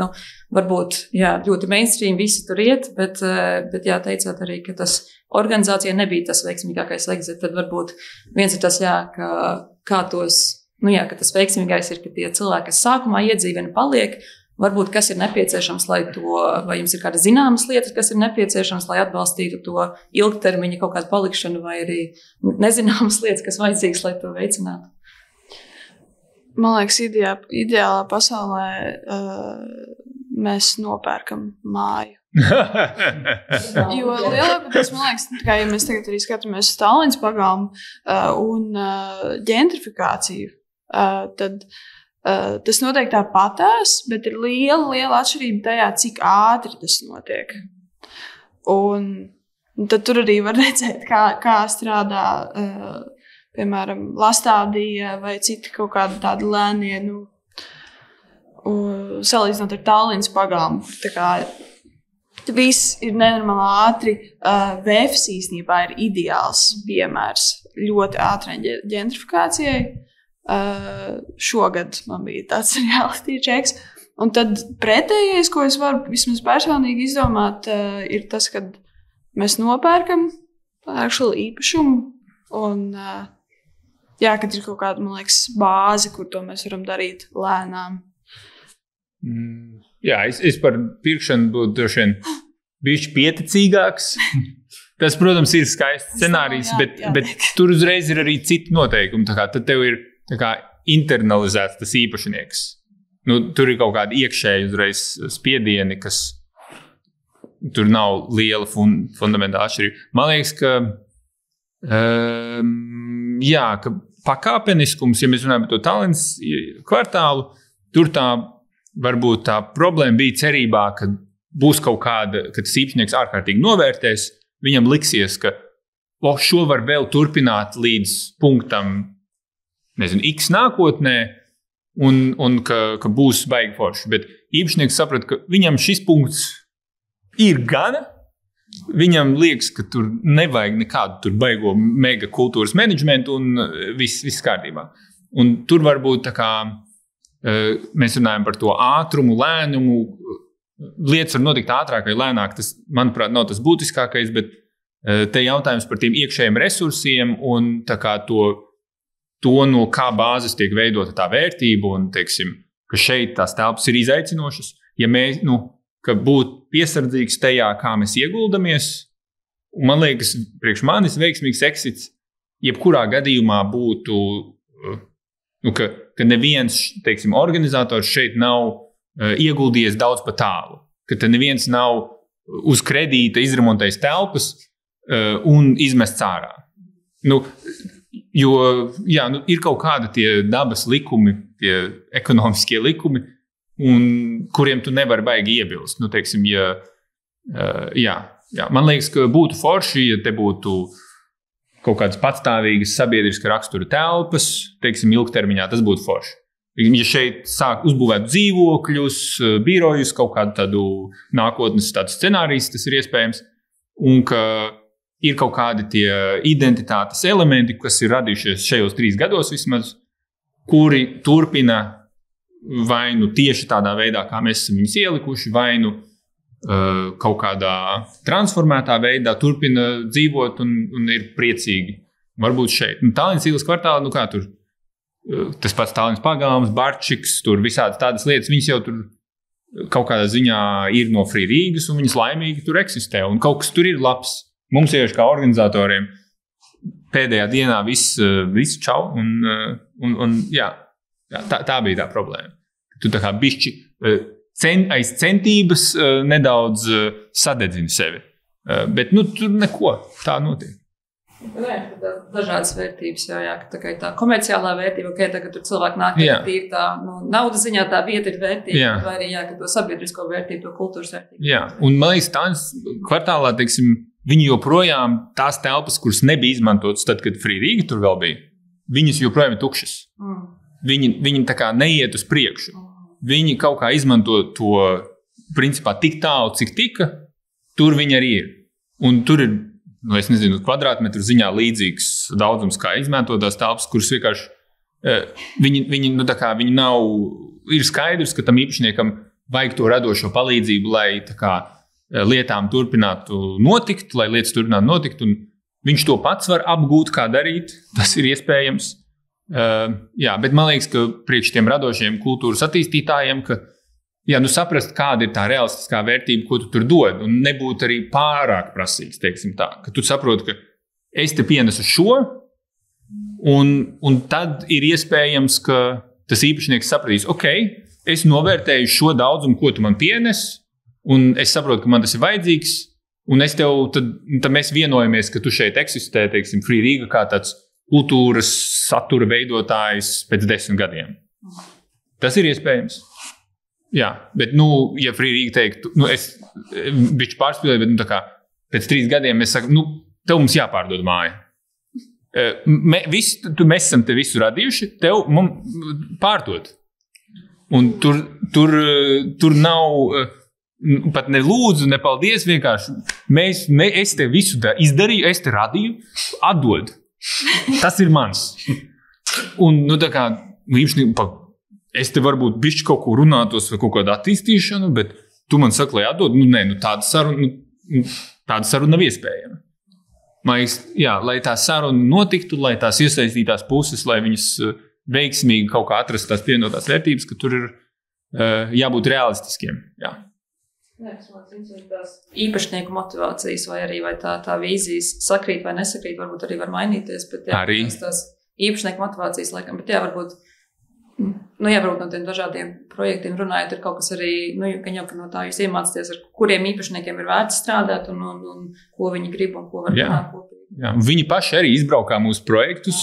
varbūt, jā, ļoti mainstream visi tur iet, bet jā, teicāt arī, ka tas organizācija nebija tas veiksmīgākais exit, tad varbūt viens ir tas, jā, kā tos jā, ka tas veiksmīgais ir, ka tie cilvēki, kas sākumā iedzīvina, paliek, varbūt kas ir nepieciešams, lai vai jums ir kāda zināmas lietas, kas ir nepieciešams, lai atbalstītu to ilgtermiņa kaut kādu palikšanu, vai arī nezināmas lietas, kas vajadzīgas, lai to veicinātu. Man liekas, ideālā pasaulē mēs nopērkam māju. Jo lielākoties, man liekas, kā ja mēs tagad arī skatāmies Tallinas pagalmu un ģentrifikāciju, tad tas notiek tāpatās, bet ir liela atšķirība tajā, cik ātri tas notiek. Un tad tur arī var redzēt, kā strādā, piemēram, Lastādija vai citi kaut kādi tādi lēnie, salīdzinot ar Tallinas pagalmu. Tā kā viss ir nenormāli ātri. Vēfs īstenībā ir ideāls piemērs ļoti ātrai ģentrifikācijai. Šogad man bija tāds reality checks. Un tad pretējais, ko es varu vismaz personīgi izdomāt, ir tas, kad mēs nopērkam īpašumu un jā, kad ir kaut kāda, man liekas, bāze, kur to mēs varam darīt lēnām. Jā, es par pirkšanu būtu droši vien bišķi pieticīgāks. Tas, protams, ir skaists scenārijs, bet tur uzreiz ir arī citi noteikumi. Tad tev ir internalizēts tas īpašnieks. Tur ir kaut kādi iekšēji uzreiz spiedieni, kas tur nav liela fundamentāla atšķirība. Man liekas, ka pakāpeniskums, ja mēs runājam par to Tallinas kvartālu, tur varbūt tā problēma bija cerībā, ka būs kaut kāda, kad tas īpašnieks ārkārtīgi novērtēs, viņam liksies, ka šo var vēl turpināt līdz punktam, nezinu, X nākotnē, un ka būs baigi forši. Bet īpašnieks saprata, ka viņam šis punkts ir gana. Viņam liekas, ka tur nevajag nekādu tur baigo mega kultūras menedžmentu un viss kārtībā. Un tur varbūt tā kā mēs runājam par to ātrumu, lēnumu. Lietas var notikt ātrāk vai lēnāk. Tas, manuprāt, nav tas būtiskākais, bet te jautājums par tiem iekšējiem resursiem un tā kā to, no kā bāzes tiek veidota tā vērtība un, teiksim, ka šeit tās telpas ir izaicinošas. Ja mēs, ka būt piesardzīgs tajā, kā mēs ieguldamies, man liekas, priekš manis veiksmīgs exits, jebkurā gadījumā būtu, ka neviens, teiksim, organizators šeit nav ieguldījies daudz pa tālu. Ka te neviens nav uz kredīta izremontējis telpas un izmests ārā. Jo ir kaut kādi tie dabas likumi, tie ekonomiskie likumi, un kuriem tu nevari baigi iebilst. Teiksim, man liekas, ka būtu forši, ja te būtu kaut kādas patstāvīgas sabiedriska rakstura telpas, teiksim, ilgtermiņā tas būtu forši. Ja šeit sāk uzbūvēt dzīvokļus, birojus, kaut kādu tādu nākotnes tādu scenārijas, tas ir iespējams, un ka ir kaut kādi tie identitātes elementi, kas ir radījušies šajos 3 gados vismaz, kuri turpina vai tieši tādā veidā, kā mēs esam viņus ielikuši, vai kaut kādā transformētā veidā turpina dzīvot un ir priecīgi. Varbūt šeit. Tallinas ielas kvartālā, kā tur, tas pats Tallinas pagalms, Barčiks, tur visādas tādas lietas, viņas jau tur kaut kādā ziņā ir no Free Rīgas un viņas laimīgi tur eksistē. Un kaut kas tur ir labs. mums ir kā organizatoriem pēdējā dienā viss čau, un jā, tā bija tā problēma. Tu tā kā bišķi aiz centības nedaudz sadedzini sevi, bet tur neko, tā notiek. Dažādas vērtības, jā, ka tā komerciālā vērtība, tagad tur cilvēki nāk, tīri tā, naudas ziņā tā vieta ir vērtība, vai arī, ka to sabiedrisko vērtību, to kultūras vērtību. Jā, un man liekas, tādas kvartālā, teiksim, viņi joprojām tās telpas, kuras nebija izmantotas tad, kad Free Riga tur vēl bija, viņas joprojām ir tukšas. Viņi tā kā neiet uz priekšu. Viņi kaut kā izmanto to, principā, tik tālu, cik tika, tur viņi arī ir. Un tur ir, es nezinu, kvadrātmetru ziņā līdzīgs daudzums, kā izmantotās telpas, kuras vienkārši viņi nav, ir skaidrs, ka tam īpašniekam vajag to radošo palīdzību, lai tā kā lietām turpinātu notikt, lai lietas turpinātu notikt, un viņš to pats var apgūt, kā darīt, tas ir iespējams. Jā, bet man liekas, ka priekš tiem radošiem kultūras attīstītājiem, ka saprast, kāda ir tā realistiskā vērtība, ko tu tur dod, un nebūt arī pārāk prasīgs, teiksim tā, ka tu saproti, ka es te pienesu šo, un tad ir iespējams, ka tas īpašnieks sapratīs, ok, es novērtēju šo daudzumu, ko tu man pienes, un es saprotu, ka man tas ir vajadzīgs, un es tev, tad mēs vienojamies, ka tu šeit eksistē, teiksim, Free Riga kā tāds kultūras satura veidotājs pēc 10 gadiem. Tas ir iespējams. Jā, bet, ja Free Riga teikt, es bišķi pārspīlēju, bet, tā kā pēc 3 gadiem es saku, tev mums jāpārdod māja. Mēs esam te visu radījuši, tev mums pārdod. Un tur nav pat ne lūdzu, ne paldies, vienkārši. Es te visu izdarīju, es te radīju, atdod. Tas ir mans. Un, tā kā, es te varbūt bišķi kaut ko runātos vai kaut kādu attīstīšanu, bet tu man saki, lai atdod, tāda saruna nav iespējama. Lai tā saruna notiktu, lai tās iesaistītās puses, lai viņas veiksmīgi kaut kā atrast tās pievienotās vērtības, ka tur ir jābūt realistiskiem. Jā. Tās īpašnieku motivācijas vai arī vai tā vīzijas sakrīt vai nesakrīt, varbūt arī var mainīties, bet tās īpašnieku motivācijas laikam, bet varbūt varbūt no tiem dažādiem projektiem runājot, ir kaut kas arī, ka no tā jūs iemācāties, ar kuriem īpašniekiem ir vērts strādāt un ko viņi grib un ko var runāt kopīgi. Jā, viņi paši arī izbraukā mūsu projektus,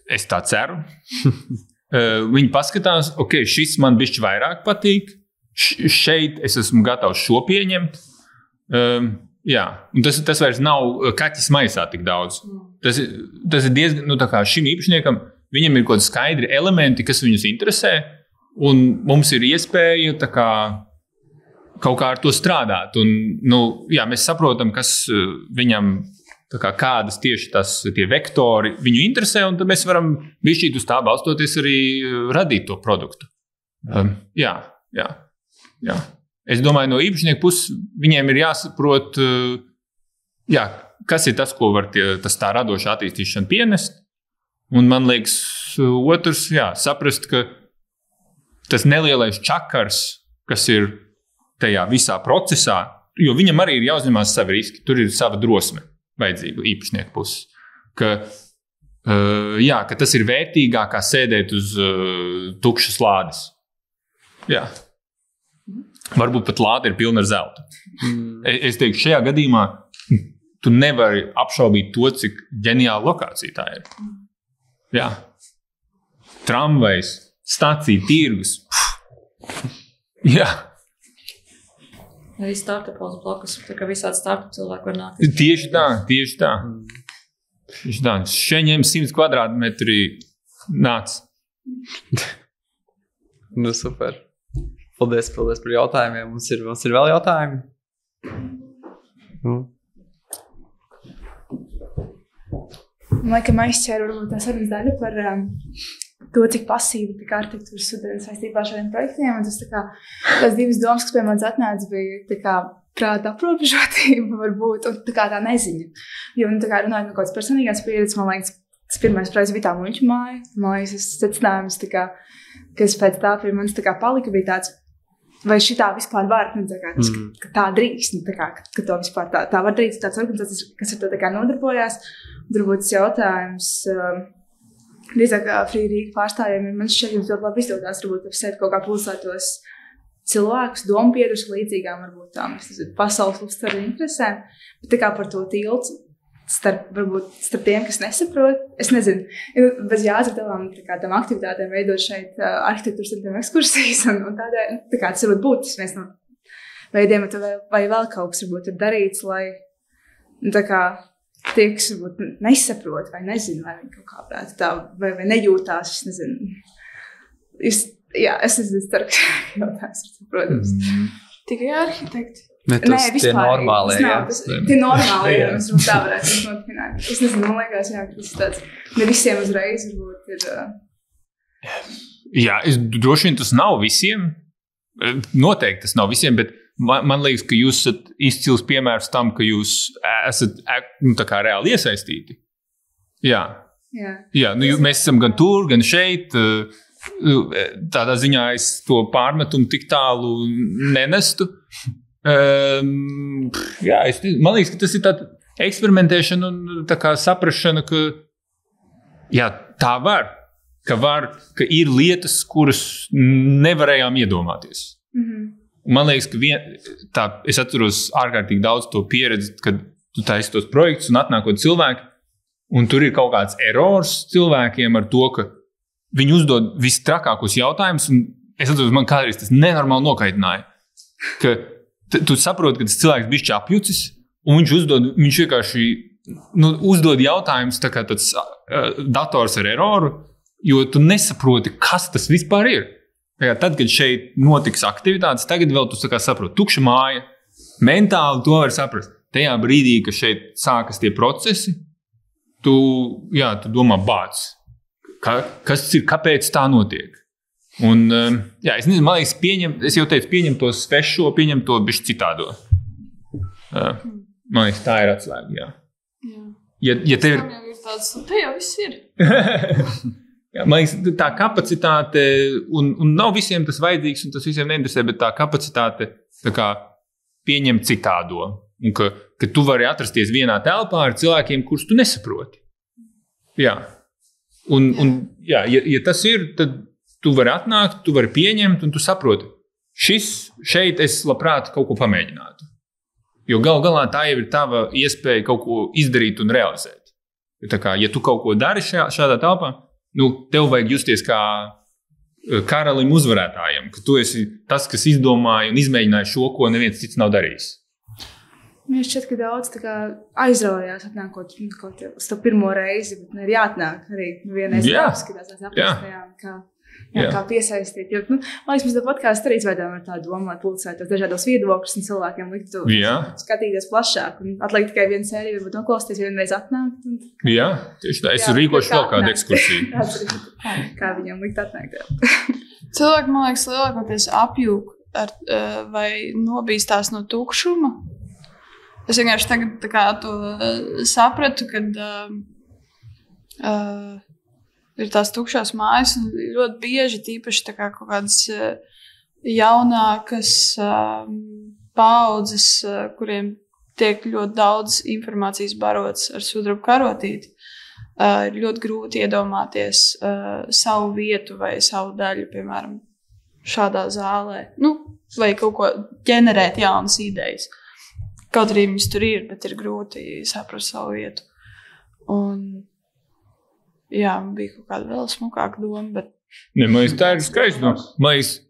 es tā ceru. Viņi paskatās, ok, šis man bišķi vairāk patīk, šeit es esmu gatavs šo pieņemt. Jā, un tas vairs nav kaķis maisā tik daudz. Tas ir diezgan, tā kā šim īpašniekam, viņam ir kaut kādi skaidri elementi, kas viņus interesē, un mums ir iespēja tā kā kaut kā ar to strādāt. Un, mēs saprotam, kas viņam, tā kā kādas tieši tie vektori viņu interesē, un tad mēs varam bišķīt uz tā balstoties arī radīt to produktu. Jā. Es domāju, no īpašnieku puses viņiem ir jāsaprot, kas ir tas, ko var tas tā radošā attīstīšana pienest. Un man liekas, otrs, saprast, ka tas nelielais čakars, kas ir tajā visā procesā, jo viņam arī ir jāuzņemās savi riski, tur ir sava drosme vajadzīga īpašnieku puses. Ka tas ir vērtīgāk kā sēdēt uz tukšas lādes. Jā. Varbūt pat lāde ir pilna ar zelta. Es teiktu, šajā gadījumā tu nevari apšaubīt to, cik ģeniāla lokācija tā ir. Jā. Tramvajs, stacija, tirgus. Jā. Arī startupos blokus, tā kā visādi startup cilvēki var nākt. Tieši tā. Šeit ņem 100 kvadrātmetri nāc. Super. Paldies par jautājumiem. Mums ir vēl jautājumi? Man laikam aizķēra varbūt tā sarunas daļa par to, cik pasīvi tika arhitektūras studenti saistībā ar šādiem projektiem. Un tās divas domas, kas pie manis atnāca, bija tā kā prāta aprobežotība varbūt, un tā neziņa. Jo, runājot no kādas personīgās pieredzes, man liekas, tas pirmais projekts bija tā muļķu māja. Man liekas, tas secinājums, kas pēc tā pie manis palika, bija tāds, vai šitā vispār var, ka tā drīkst, ka to vispār tā var darīt, tāds organizācijas, kas ar to tā kā nodarbojās. Varbūt tas jautājums drīzāk Free Riga pārstāvjiem, man šķiet jums ļoti labi izdodās, varbūt ap sevi kaut kā pulsētos cilvēkus, dombiedrus līdzīgām, varbūt tām pasaules uztveru interesēm, bet tā kā par to tiltu starp tiem, kas nesaprot, es nezinu, bez jāsaka tām aktivitātēm veidot šeit arhitektūras un ekskursijas un tādēļ, tā kā tas varbūt būtu tas viens no veidiem, vai vēl kaut kas varbūt ir darīts, lai tā kā tie, kas varbūt nesaprot vai nezinu, vai viņi kaut kā prāt tā, vai nejūtās, es nezinu. Es nezinu, starp jautājums, protams. Tikai arhitekti. Nē, tie normālie, tie normālie, ja mēs tā varētu notikināt. Es nezinu, man liekas, ka tas tāds ne visiem uzreiz varbūt ir... Jā, droši vien tas nav visiem. Noteikti tas nav visiem, bet man liekas, ka jūs esat izcils piemērs tam, ka jūs esat tā kā reāli iesaistīti. Jā, mēs esam gan tur, gan šeit. Tādā ziņā es to pārmetumu tik tālu nenestu. Man liekas, ka tas ir tāda eksperimentēšana un tā kā saprašana, ka tā var, ka ir lietas, kuras nevarējām iedomāties. Man liekas, ka es atceros ārkārtīgi daudz to pieredzi, kad tu taisi tos projektus un atnākot cilvēki, un tur ir kaut kāds erors cilvēkiem ar to, ka viņi uzdod vistrakākos jautājumus, un es atceros, man kādreiz tas nenormāli nokaitināja, ka tu saproti, ka tas cilvēks bišķi apjucis, un viņš vienkārši uzdod jautājumus tā kā tāds dators ar eroru, jo tu nesaproti, kas tas vispār ir. Tad, kad šeit notiks aktivitātes, tagad vēl tu saproti, tukša māja, mentāli to var saprast. Tajā brīdī, ka šeit sākas tie procesi, tu domā bāc, kas ir, kāpēc tā notiek. Un, es nezinu, man liekas, es jau teicu, pieņem to svešo, pieņem to bišķi citādo. Man liekas, tā ir atslēga, jā. Ja tev ir... tāds, te jau viss ir. Man liekas, tā kapacitāte, un nav visiem tas vajadzīgs, un tas visiem neinteresē, bet tā kapacitāte tā kā pieņem citādo. Un ka tu vari atrasties vienā telpā ar cilvēkiem, kurus tu nesaproti. Jā. Ja tas ir, tad tu vari atnākt, tu vari pieņemt, un tu saproti, šeit es labprāt kaut ko pamēģinātu. Jo galā tā jau ir tava iespēja kaut ko izdarīt un realizēt. Tā kā, ja tu kaut ko dari šādā telpā, tev vajag justies kā karalim uzvarētājiem, ka tu esi tas, kas izdomāja un izmēģināja šo, ko neviens cits nav darījis. Man šķiet, ka daudz aizraujās atnākot uz to pirmo reizi, bet ir jāatnāk arī vienreiz jāapskatās, kā piesaistīt. Jo, man liekas, mēs to podkāstu arī veidām ar tādu domāt, pulcētos dažādos viedokļus un cilvēkiem liktu skatīties plašāk. Un atliek tikai vienu sēriju, varbūt noklausties, vienreiz atnākt. Jā, tieši tā. Es rīkošu vēl kādu ekskursiju. Kā viņam likt atnākt. Cilvēki, man liekas, lielākoties apjūk vai nobīstās no tukšuma. Es vienkārši tagad tā kā to sapratu, kad ir tās tukšās mājas un ļoti bieži tīpaši tā kā kaut kādas jaunākas paaudzes, kuriem tiek ļoti daudz informācijas barots ar sudraba karotīti, ir ļoti grūti iedomāties savu vietu vai savu daļu, piemēram, šādā zālē. Vai kaut ko ģenerēt jaunas idejas. Kaut arī viņas tur ir, bet ir grūti saprast savu vietu. Un, man bija kaut kāda vēl smukāka doma, bet... Man liekas, tā ir skaista.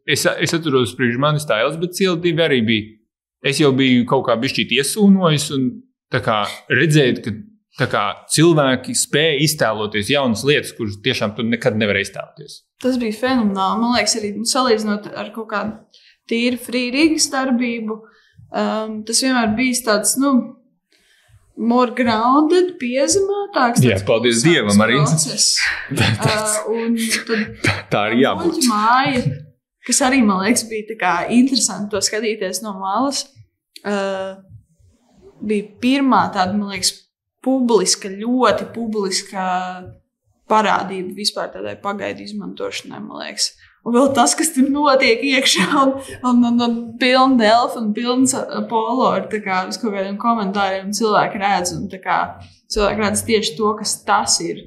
Es atceros priekš manis tā Elizabete iela 2 arī bija. Es jau biju kaut kā bišķīt iesūnojis un tā kā redzēt, ka tā kā cilvēki spēja iztēloties jaunas lietas, kuras tiešām tu nekad nevar iztēloties. Tas bija fenomenāli. Man liekas, arī salīdzinot ar kaut kādu tīri Free Rigas darbību, tas vienmēr bijis tāds, more grounded, piezemētāks. Jā, paldies Dievam arī. Un tad tā arī jābūt. Māja, kas arī, man liekas, bija tā kā interesanti to skatīties no malas, bija pirmā tāda, man liekas, ļoti publiska parādība vispār tādai pagaidu izmantošanai, man liekas. Un vēl tas, kas tur notiek iekšā, un pilna elfa un pilns polo ar tā kā uz kaut kādiem komentāriem cilvēki redz, un tā kā cilvēki redz tieši to, kas tas ir.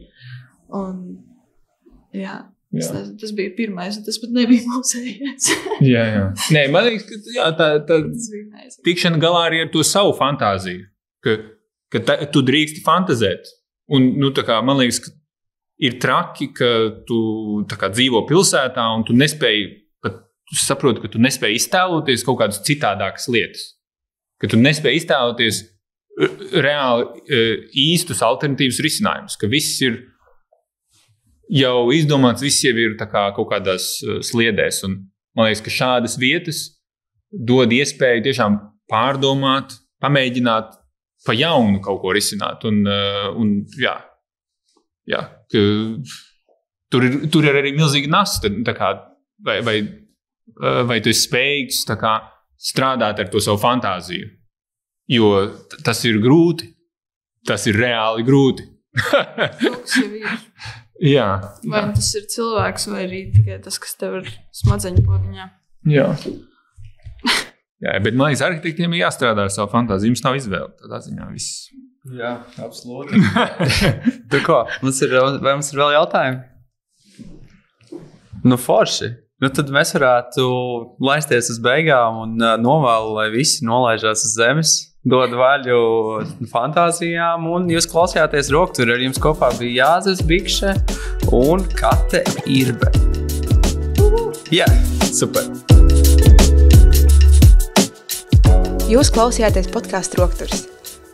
Un, jā. Tas bija pirmais, un tas pat nebija mūsējais. Jā. Nē, man liekas, ka tā tikšana galā arī ar to savu fantāziju, ka tu drīksti fantazēt. Un, tā kā, man liekas, ka ir traki, ka tu tā kā dzīvo pilsētā, un tu nespēji, tu saproti, ka tu nespēji iztēloties kaut kādas citādākas lietas. Ka tu nespēji iztēloties reāli īstus alternatīvas risinājumus, ka viss ir jau izdomāts, viss jau ir tā kā kaut kādās sliedēs. Un man liekas, ka šādas vietas dod iespēju tiešām pārdomāt, pamēģināt pa jaunu kaut ko risināt. Un jā, ka tur ir arī milzīga nasta. Tā kā, vai tu esi spējīgs tā kā strādāt ar to savu fantāziju? Jo tas ir grūti. Tas ir reāli grūti. Tas jau ir. Jā. Vai tas ir cilvēks, vai arī tikai tas, kas tev ir smadzeņu podiņā. Jā, bet man liekas, arhitektiem ir jāstrādā ar savu fantāziju. Jums nav izvēle tādā ziņā viss. Jā, absolūti. Tu ko? Vai mums ir vēl jautājumi? Nu, forši. Nu, tad mēs varētu laisties uz beigām un novēlu, lai visi nolaižās uz zemes. Dod vaļu fantāzijām, un jūs klausījāties Roktur. Ar jums kopā bija Jāzers Bikše un Kate Irbe. Jā, super! Jūs klausījāties podcastu Rokturs.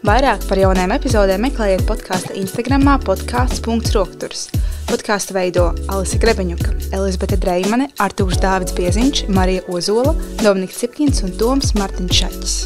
Vairāk par jaunajām epizodēm meklējiet podkasta Instagramā podcasts.rokturs. Podcastu veido Alise Grebeņuka, Elizabete Dreimane, Artūrs Dāvids Bieziņš, Marija Ozola, Dominika Cipkins un Toms Martiņš Šaķis.